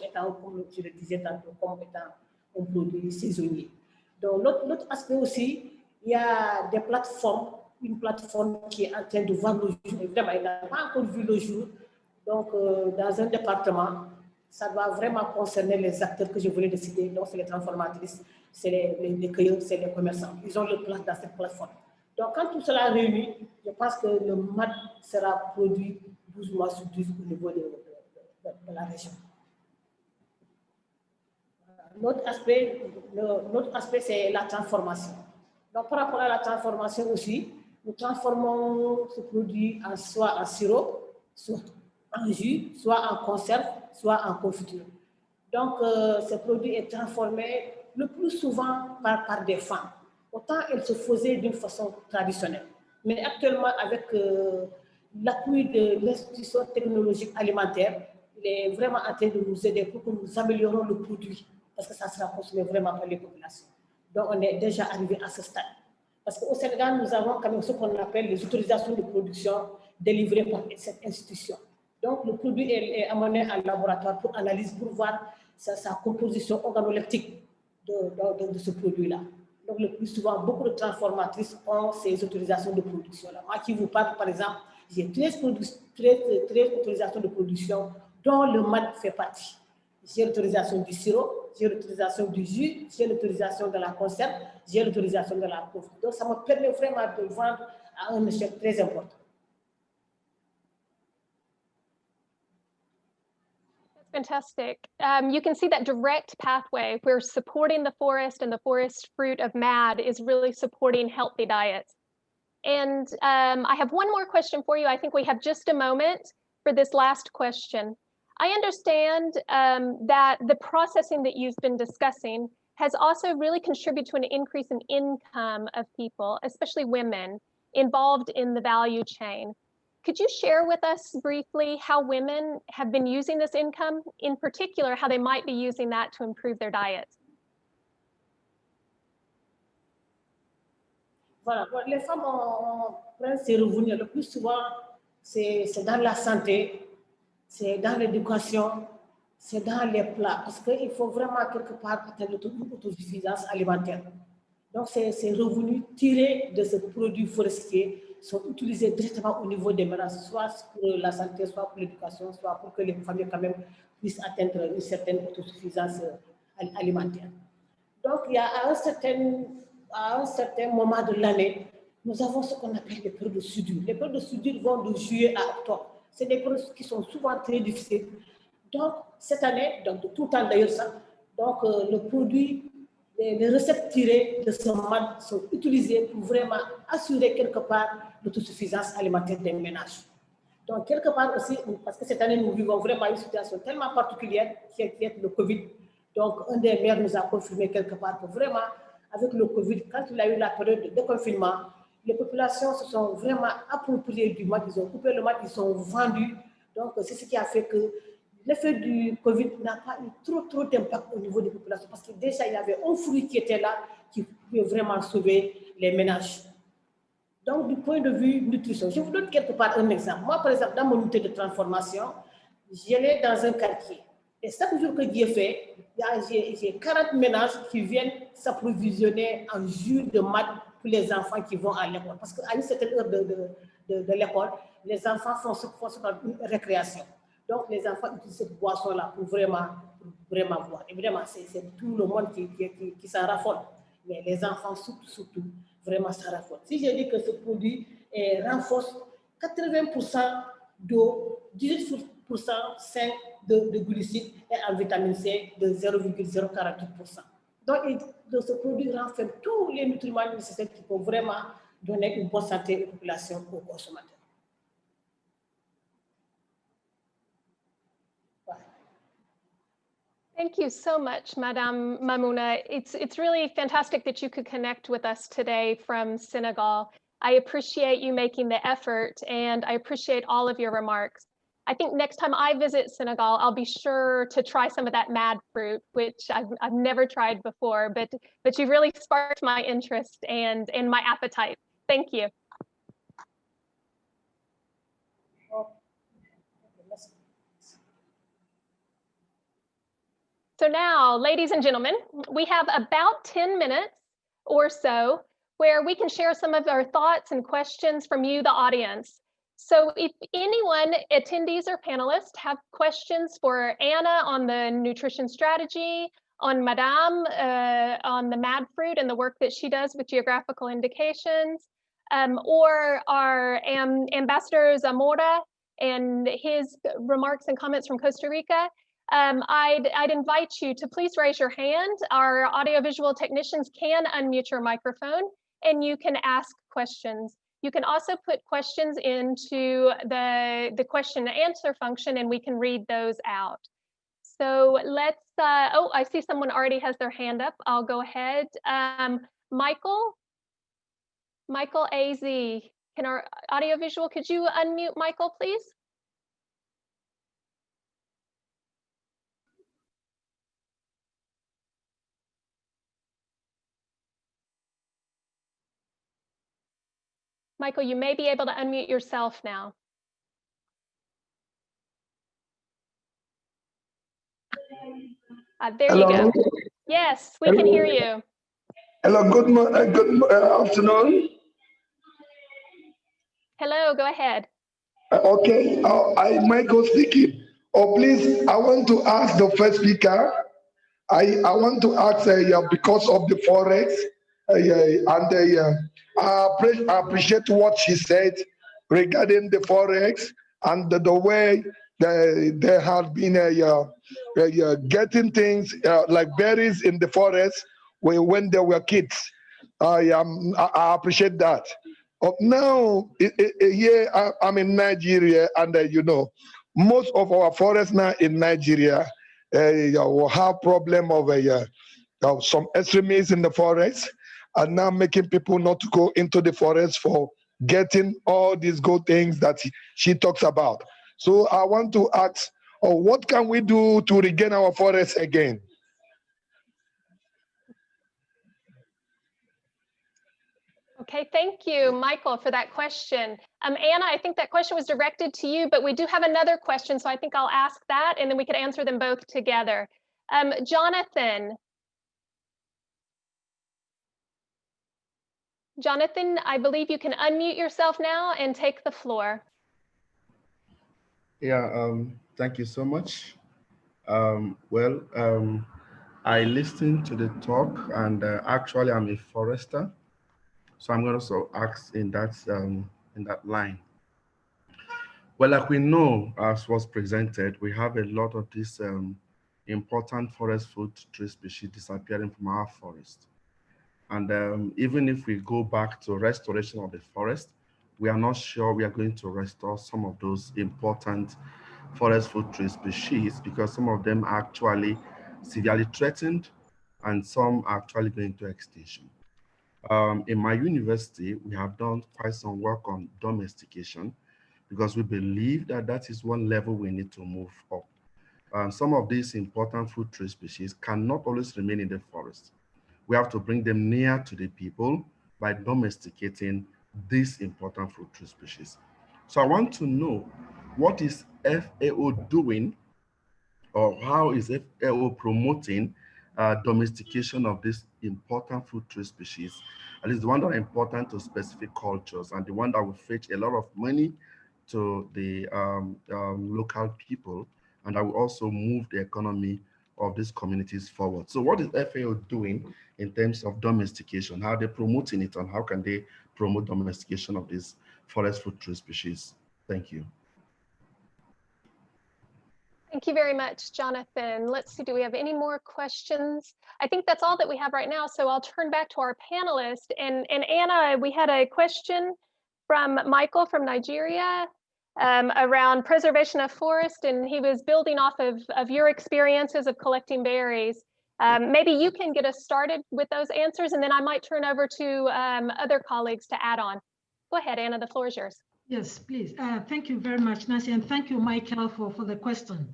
[SPEAKER 5] je le disais tantôt, comme étant un produit saisonnier. Donc, l'autre aspect aussi, il y a des plateformes, une plateforme qui est en train de voir le jour. Évidemment, il n'a pas encore vu le jour. Donc, dans un département, ça doit vraiment concerner les acteurs que je voulais citer. Donc, c'est les transformatrices, c'est les cueilleurs, c'est les commerçants. Ils ont leur place dans cette plateforme. Donc, quand tout cela est réuni, je pense que le MAD sera produit 12 mois sur 12 au niveau de la région. L'autre aspect, c'est la transformation. Donc, par rapport à la transformation aussi, nous transformons ce produit soit en sirop, soit en jus, soit en conserve, soit en confiture. Donc, ce produit est transformé le plus souvent par des femmes. Autant elles se faisaient d'une façon traditionnelle. Mais actuellement, avec l'appui de l'institution technologique alimentaire, il est vraiment en train de nous aider pour que nous améliorons le produit, parce que ça sera consommé vraiment par les populations. Donc, on est déjà arrivé à ce stade. Parce qu'au Sénégal, nous avons quand même ce qu'on appelle les autorisations de production délivrées par cette institution. Donc, le produit est amené en laboratoire pour analyse, pour voir sa composition organoleptique de ce produit-là. Donc, le plus souvent, beaucoup de transformatrices ont ces autorisations de production-là. Moi qui vous parle, par exemple, j'ai 13 autorisations de production dont le MAD fait partie. J'ai l'autorisation du sirop, j'ai l'autorisation du jus, j'ai l'autorisation de la conserve, j'ai l'autorisation de la confiture. Donc, ça me permet vraiment de vendre à un échelle très important.
[SPEAKER 1] Fantastic. You can see that direct pathway where supporting the forest and the forest fruit of MAD is really supporting healthy diets. And I have one more question for you. I think we have just a moment for this last question. I understand that the processing that you've been discussing has also really contributed to an increase in income of people, especially women, involved in the value chain. Could you share with us briefly how women have been using this income, in particular, how they might be using that to improve their diets?
[SPEAKER 5] Voilà, les femmes prennent ces revenus le plus souvent, c'est dans la santé, c'est dans l'éducation, c'est dans les plats, parce qu'il faut vraiment quelque part atteindre l'autosuffisance alimentaire. Donc, ces revenus tirés de ce produit forestier sont utilisés directement au niveau des ménages, soit pour la santé, soit pour l'éducation, soit pour que les familles quand même puissent atteindre une certaine autosuffisance alimentaire. Donc, il y a à un certain moment de l'année, nous avons ce qu'on appelle les périodes de soudure. Les périodes de soudure vont de juillet à octobre. C'est des périodes qui sont souvent très difficiles. Donc, cette année, donc de tout le temps d'ailleurs ça, donc le produit, les recettes tirées de ce MAD sont utilisées pour vraiment assurer quelque part l'autosuffisance alimentaire des ménages. Donc, quelque part aussi, parce que cette année, nous vivons vraiment une situation tellement particulière qui est le Covid. Donc, un des maires nous a confirmé quelque part que vraiment, avec le Covid, quand il a eu la période de déconfinement, les populations se sont vraiment appropriées du MAD, ils ont coupé le MAD, ils ont vendu. Donc, c'est ce qui a fait que l'effet du Covid n'a pas eu trop d'impact au niveau des populations parce que déjà, il y avait un fruit qui était là qui pouvait vraiment sauver les ménages. Donc, du point de vue nutrition, je vous donne quelque part un exemple. Moi, par exemple, dans mon unité de transformation, j'allais dans un quartier. Et chaque jour que Dieu fait, j'ai 40 ménages qui viennent s'approvisionner en jus de MAD pour les enfants qui vont à l'école. Parce qu'à une certaine heure de l'école, les enfants font une récréation. Donc, les enfants utilisent cette boisson-là pour vraiment boire. Évidemment, c'est tout le monde qui s'en raffole. Mais les enfants, surtout, vraiment s'en raffolent. Si je dis que ce produit renforce 80% d'eau, 18% de glucides et en vitamine C de 0,048%. Donc, ce produit renferme tous les nutriments nécessaires qui peuvent vraiment donner une bonne santé aux populations, aux consommateurs.
[SPEAKER 1] Thank you so much, Madame Mamouna. It's really fantastic that you could connect with us today from Senegal. I appreciate you making the effort and I appreciate all of your remarks. I think next time I visit Senegal, I'll be sure to try some of that mad fruit, which I've never tried before, but you really sparked my interest and my appetite. Thank you. So now, ladies and gentlemen, we have about 10 minutes or so where we can share some of our thoughts and questions from you, the audience. So if anyone, attendees or panelists, have questions for Anna on the nutrition strategy, on Madame, on the mad fruit and the work that she does with geographical indications, or our Ambassador Zamora and his remarks and comments from Costa Rica, I'd invite you to please raise your hand. Our audiovisual technicians can unmute your microphone and you can ask questions. You can also put questions into the question and answer function and we can read those out. So let's, oh, I see someone already has their hand up. I'll go ahead. Michael AZ, can our audiovisual, could you unmute Michael, please? Michael, you may be able to unmute yourself now. There
[SPEAKER 6] Hello.
[SPEAKER 1] You go. Yes, we can hear you.
[SPEAKER 6] Hello, good afternoon.
[SPEAKER 1] Hello, go ahead.
[SPEAKER 6] Okay, Michael speaking. Oh, please, I want to ask the first speaker. I want to ask because of the forex, I appreciate what she said regarding the forex and the way there have been getting things like berries in the forest when they were kids. I appreciate that. Now, here I'm in Nigeria, and you know, most of our forests now in Nigeria will have problem of some extremists in the forest, and now making people not to go into the forest for getting all these good things that she talks about. So I want to ask, what can we do to regain our forests again?
[SPEAKER 1] Okay, thank you, Michael, for that question. Anna, I think that question was directed to you, but we do have another question, so I think I'll ask that, and then we could answer them both together. Jonathan, I believe you can unmute yourself now and take the floor.
[SPEAKER 7] Yeah, thank you so much. I listened to the talk, and actually I'm a forester. So I'm going to also ask in that line. Well, like we know, as was presented, we have a lot of these important forest food tree species disappearing from our forest. And even if we go back to restoration of the forest, we are not sure we are going to restore some of those important forest food tree species because some of them are actually severely threatened and some are actually going to extinction. In my university, we have done quite some work on domestication because we believe that that is one level we need to move up. Some of these important food tree species cannot always remain in the forest. We have to bring them near to the people by domesticating these important food tree species. So I want to know, what is FAO doing, or how is FAO promoting domestication of these important food tree species, at least the one that are important to specific cultures and the one that will fetch a lot of money to the local people, and that will also move the economy of these communities forward. So what is FAO doing in terms of domestication? How are they promoting it, and how can they promote domestication of these forest food tree species? Thank you.
[SPEAKER 1] Thank you very much, Jonathan. Let's see, do we have any more questions? I think that's all that we have right now, so I'll turn back to our panelists. And Anna, we had a question from Michael from Nigeria around preservation of forest, and he was building off of your experiences of collecting berries. Maybe you can get us started with those answers, and then I might turn over to other colleagues to add on. Go ahead, Anna, the floor is yours.
[SPEAKER 4] Yes, please. Thank you very much, Nancy, and thank you, Michael, for the question.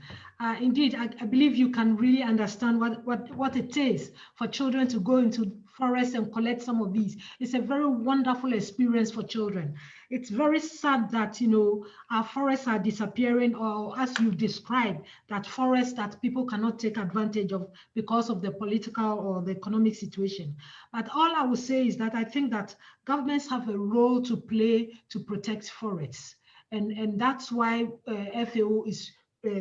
[SPEAKER 4] Indeed, I believe you can really understand what it is for children to go into forests and collect some of these. It's a very wonderful experience for children. It's very sad that, you know, our forests are disappearing, or as you've described, that forests that people cannot take advantage of because of the political or the economic situation. But all I will say is that I think that governments have a role to play to protect forests. And that's why FAO is,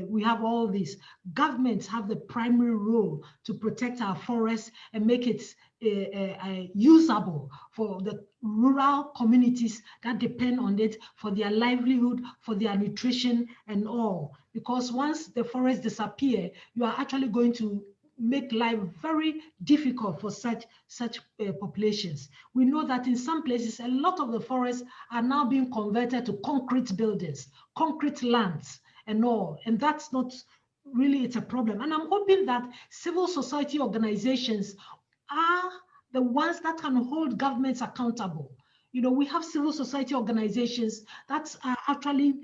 [SPEAKER 4] we have all these. Governments have the primary role to protect our forests and make it usable for the rural communities that depend on it for their livelihood, for their nutrition and all. Because once the forests disappear, you are actually going to make life very difficult for such populations. We know that in some places, a lot of the forests are now being converted to concrete buildings, concrete lands and all, and that's not really, it's a problem. And I'm hoping that civil society organizations are the ones that can hold governments accountable. You know, we have civil society organizations that are actually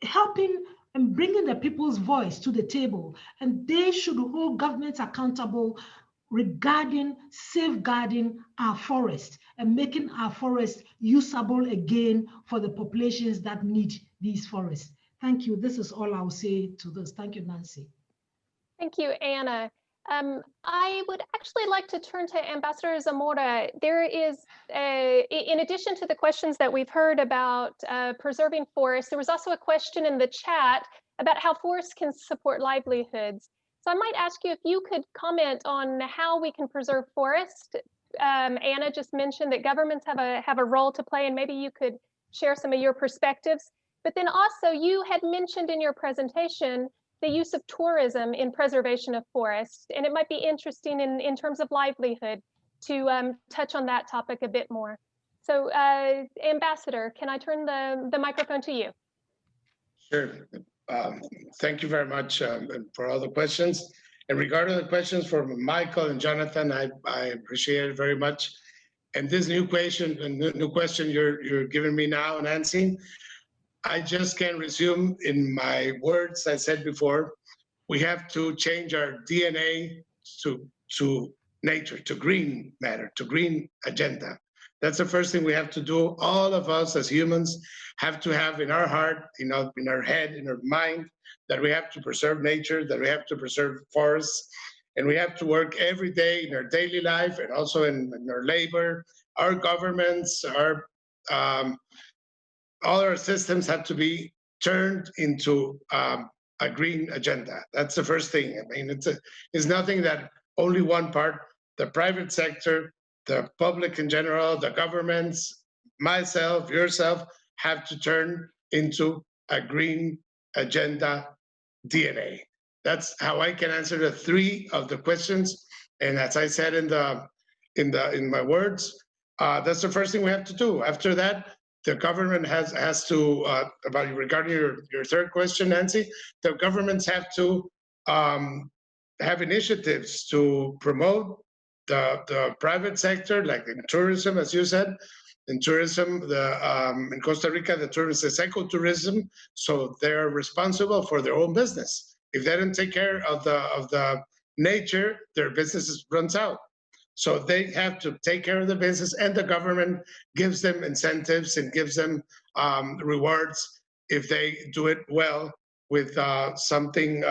[SPEAKER 4] helping and bringing the people's voice to the table, and they should hold governments accountable regarding safeguarding our forests and making our forests usable again for the populations that need these forests. Thank you. This is all I'll say to this. Thank you, Nancy.
[SPEAKER 1] Thank you, Anna. I would actually like to turn to Ambassador Zamora. There is, in addition to the questions that we've heard about preserving forests, there was also a question in the chat about how forests can support livelihoods. So I might ask you if you could comment on how we can preserve forests. Anna just mentioned that governments have a role to play, and maybe you could share some of your perspectives. But then also you had mentioned in your presentation the use of tourism in preservation of forests. And it might be interesting in terms of livelihood to touch on that topic a bit more. So Ambassador, can I turn the microphone to you?
[SPEAKER 3] Sure. Thank you very much for all the questions. And regarding the questions from Michael and Jonathan, I appreciate it very much. And this new question you're giving me now, Nancy, I just can resume in my words I said before. We have to change our DNA to nature, to green matter, to green agenda. That's the first thing we have to do. All of us as humans have to have in our heart, in our head, in our mind, that we have to preserve nature, that we have to preserve forests, and we have to work every day in our daily life and also in our labor. Our governments, all our systems have to be turned into a green agenda. That's the first thing. I mean, it's nothing that only one part, the private sector, the public in general, the governments, myself, yourself, have to turn into a green agenda DNA. That's how I can answer the three of the questions. And as I said in my words, that's the first thing we have to do. After that, the government has to, regarding your third question, Nancy, the governments have to have initiatives to promote the private sector, like in tourism, as you said. In tourism, in Costa Rica, the tourism is ecotourism, so they're responsible for their own business. If they don't take care of the nature, their business runs out. So they have to take care of the business, and the government gives them incentives and gives them rewards if they do it well with something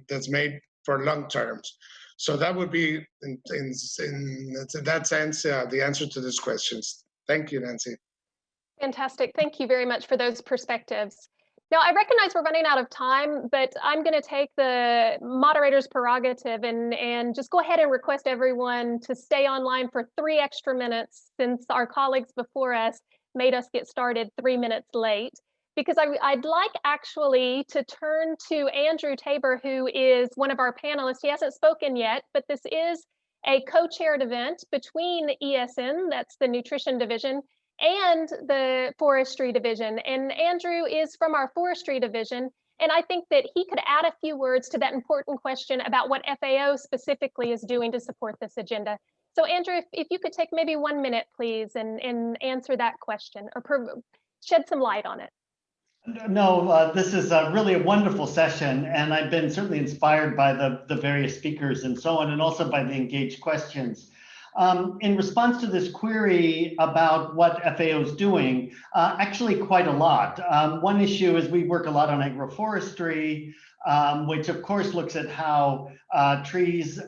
[SPEAKER 3] that's made for long terms. So that would be, in that sense, the answer to these questions. Thank you, Nancy.
[SPEAKER 1] Fantastic. Thank you very much for those perspectives. Now, I recognize we're running out of time, but I'm going to take the moderator's prerogative and just go ahead and request everyone to stay online for 3 extra minutes, since our colleagues before us made us get started 3 minutes late. Because I'd like actually to turn to Andrew Tabor, who is one of our panelists. He hasn't spoken yet, but this is a co-chaired event between ESN, that's the Nutrition Division, and the Forestry Division. And Andrew is from our Forestry Division, and I think that he could add a few words to that important question about what FAO specifically is doing to support this agenda. So Andrew, if you could take maybe 1 minute, please, and answer that question or shed some light on it.
[SPEAKER 8] No, this is really a wonderful session, and I've been certainly inspired by the various speakers and so on, and also by the engaged questions. In response to this query about what FAO is doing, actually quite a lot. One issue is we work a lot on agroforestry, which of course looks at how trees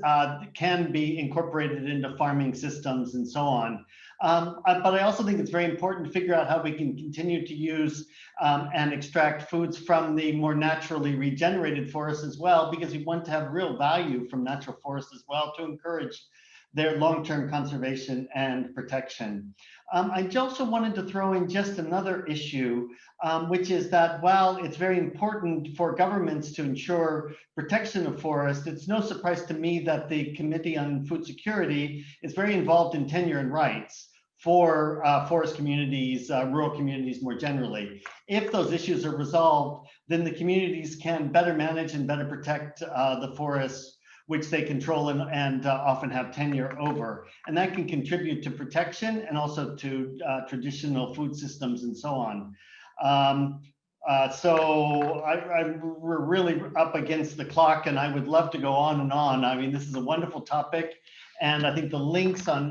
[SPEAKER 8] can be incorporated into farming systems and so on. But I also think it's very important to figure out how we can continue to use and extract foods from the more naturally regenerated forests as well, because we want to have real value from natural forests as well to encourage their long-term conservation and protection. I also wanted to throw in just another issue, which is that while it's very important for governments to ensure protection of forests, it's no surprise to me that the Committee on Food Security is very involved in tenure and rights for forest communities, rural communities more generally. If those issues are resolved, then the communities can better manage and better protect the forests which they control and often have tenure over. And that can contribute to protection and also to traditional food systems and so on. So we're really up against the clock, and I would love to go on and on. I mean, this is a wonderful topic. And I think the links on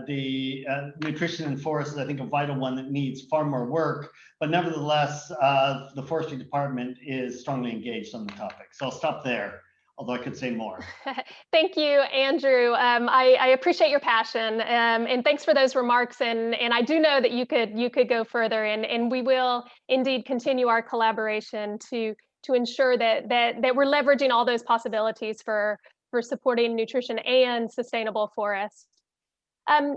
[SPEAKER 8] the nutrition in forests is, I think, a vital one that needs far more work. But nevertheless, the Forestry Department is strongly engaged on the topic. So I'll stop there, although I could say more.
[SPEAKER 1] Thank you, Andrew. I appreciate your passion, and thanks for those remarks. And I do know that you could go further, and we will indeed continue our collaboration to ensure that we're leveraging all those possibilities for supporting nutrition and sustainable forests.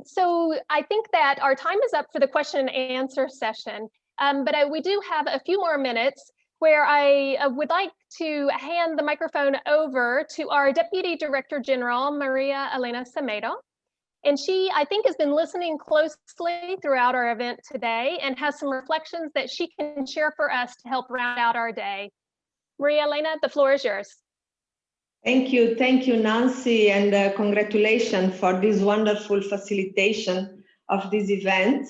[SPEAKER 1] So I think that our time is up for the question and answer session, but we do have a few more minutes where I would like to hand the microphone over to our Deputy Director General, Maria Elena Semedo. And she, I think, has been listening closely throughout our event today and has some reflections that she can share for us to help round out our day. Maria Elena, the floor is yours.
[SPEAKER 9] Thank you, Nancy, and congratulations for this wonderful facilitation of this event.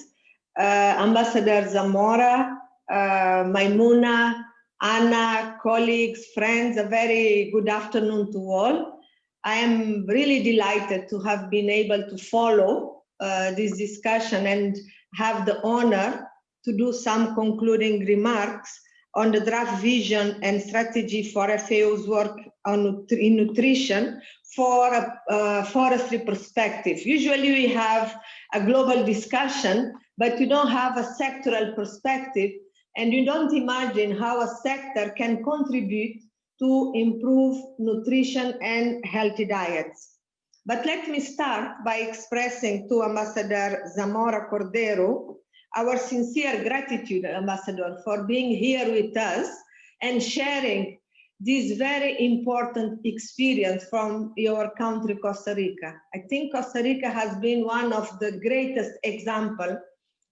[SPEAKER 9] Ambassador Zamora, Maimuna, Anna, colleagues, friends, a very good afternoon to all. I am really delighted to have been able to follow this discussion and have the honor to do some concluding remarks on the draft vision and strategy for FAO's work in nutrition for a forestry perspective. Usually we have a global discussion, but you don't have a sectoral perspective, and you don't imagine how a sector can contribute to improve nutrition and healthy diets. But let me start by expressing to Ambassador Zamora Cordero our sincere gratitude, Ambassador, for being here with us and sharing this very important experience from your country, Costa Rica. I think Costa Rica has been one of the greatest examples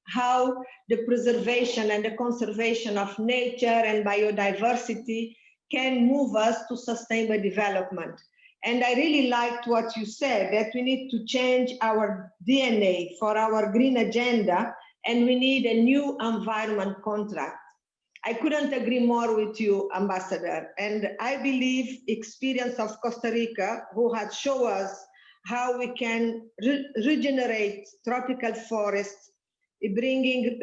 [SPEAKER 9] how the preservation and the conservation of nature and biodiversity can move us to sustainable development. And I really liked what you said, that we need to change our DNA for our green agenda, and we need a new environment contract. I couldn't agree more with you, Ambassador. And I believe experience of Costa Rica, who has shown us how we can regenerate tropical forests, bringing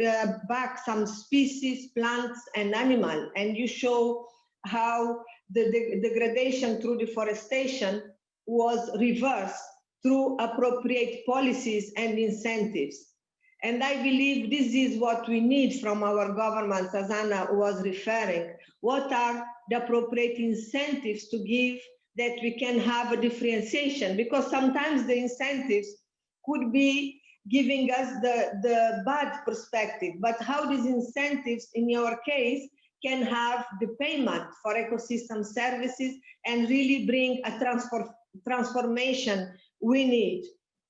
[SPEAKER 9] back some species, plants and animals. And you show how the degradation through deforestation was reversed through appropriate policies and incentives. And I believe this is what we need from our governments, as Anna was referring. What are the appropriate incentives to give that we can have a differentiation? Because sometimes the incentives could be giving us the bad perspective, but how these incentives, in your case, can have the payment for ecosystem services and really bring a transformation we need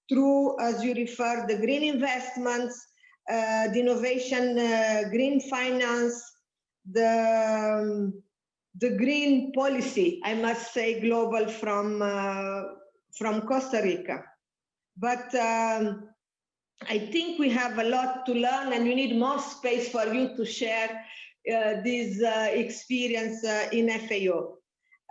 [SPEAKER 9] through, as you refer, the green investments, the innovation, green finance, the green policy, I must say, global from Costa Rica. But I think we have a lot to learn, and we need more space for you to share this experience in FAO.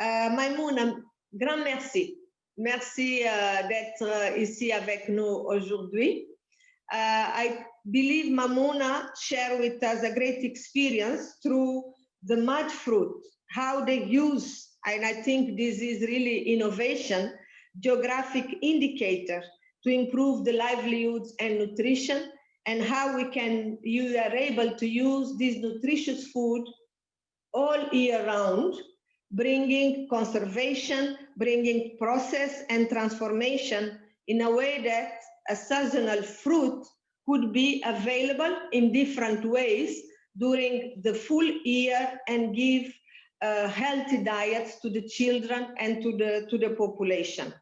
[SPEAKER 9] Maimouna, grand merci. Merci d'être ici avec nous aujourd'hui. I believe Mamouna shared with us a great experience through the mud fruit, how they use, and I think this is really innovation, geographic indicator to improve the livelihoods and nutrition, and how you are able to use this nutritious food all year round, bringing conservation, bringing process and transformation in a way that a seasonal fruit could be available in different ways during the full year and give healthy diets to the children and to the population.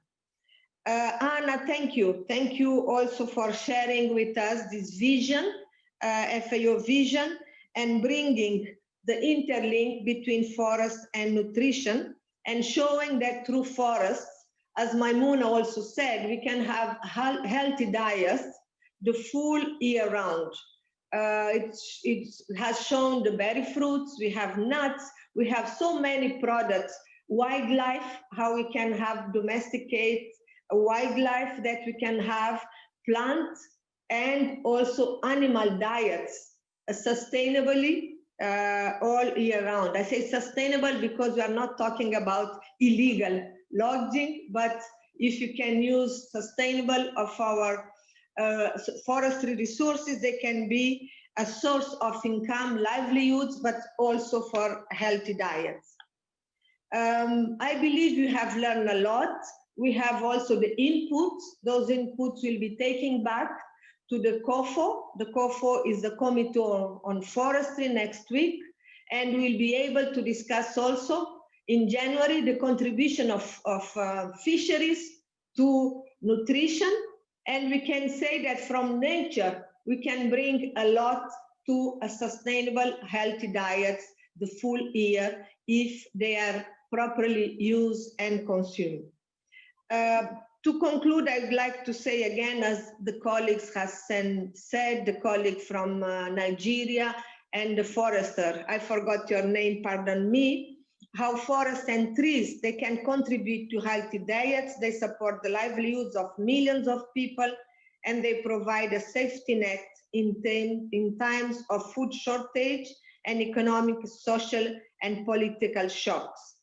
[SPEAKER 9] Anna, thank you. Thank you also for sharing with us this vision, FAO vision, and bringing the interlink between forest and nutrition, and showing that through forests, as Maimouna also said, we can have healthy diets the full year round. It has shown the berry fruits, we have nuts, we have so many products, wildlife, how we can have domesticate wildlife, that we can have plants and also animal diets sustainably all year round. I say sustainable because we are not talking about illegal logging, but if you can use sustainable of our forestry resources, they can be a source of income, livelihoods, but also for healthy diets. I believe you have learned a lot. We have also the inputs. Those inputs will be taken back to the COFO. The COFO is the Committee on Forestry next week, and we'll be able to discuss also in January the contribution of fisheries to nutrition. And we can say that from nature, we can bring a lot to a sustainable, healthy diet the full year if they are properly used and consumed. To conclude, I'd like to say again, as the colleagues have said, the colleague from Nigeria and the forester, I forgot your name, pardon me, how forests and trees, they can contribute to healthy diets, they support the livelihoods of millions of people, and they provide a safety net in times of food shortage and economic, social, and political shocks.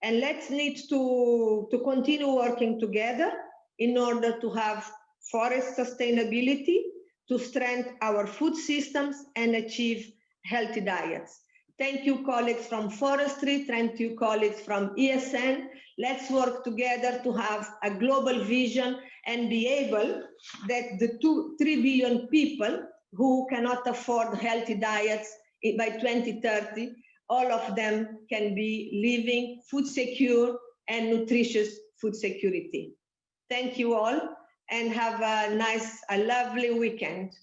[SPEAKER 9] And let's need to continue working together in order to have forest sustainability, to strengthen our food systems and achieve healthy diets. Thank you, colleagues from forestry. Thank you, colleagues from ESN. Let's work together to have a global vision and be able that the 3 billion people who cannot afford healthy diets by 2030, all of them can be living food secure and nutritious food security. Thank you all and have a lovely weekend.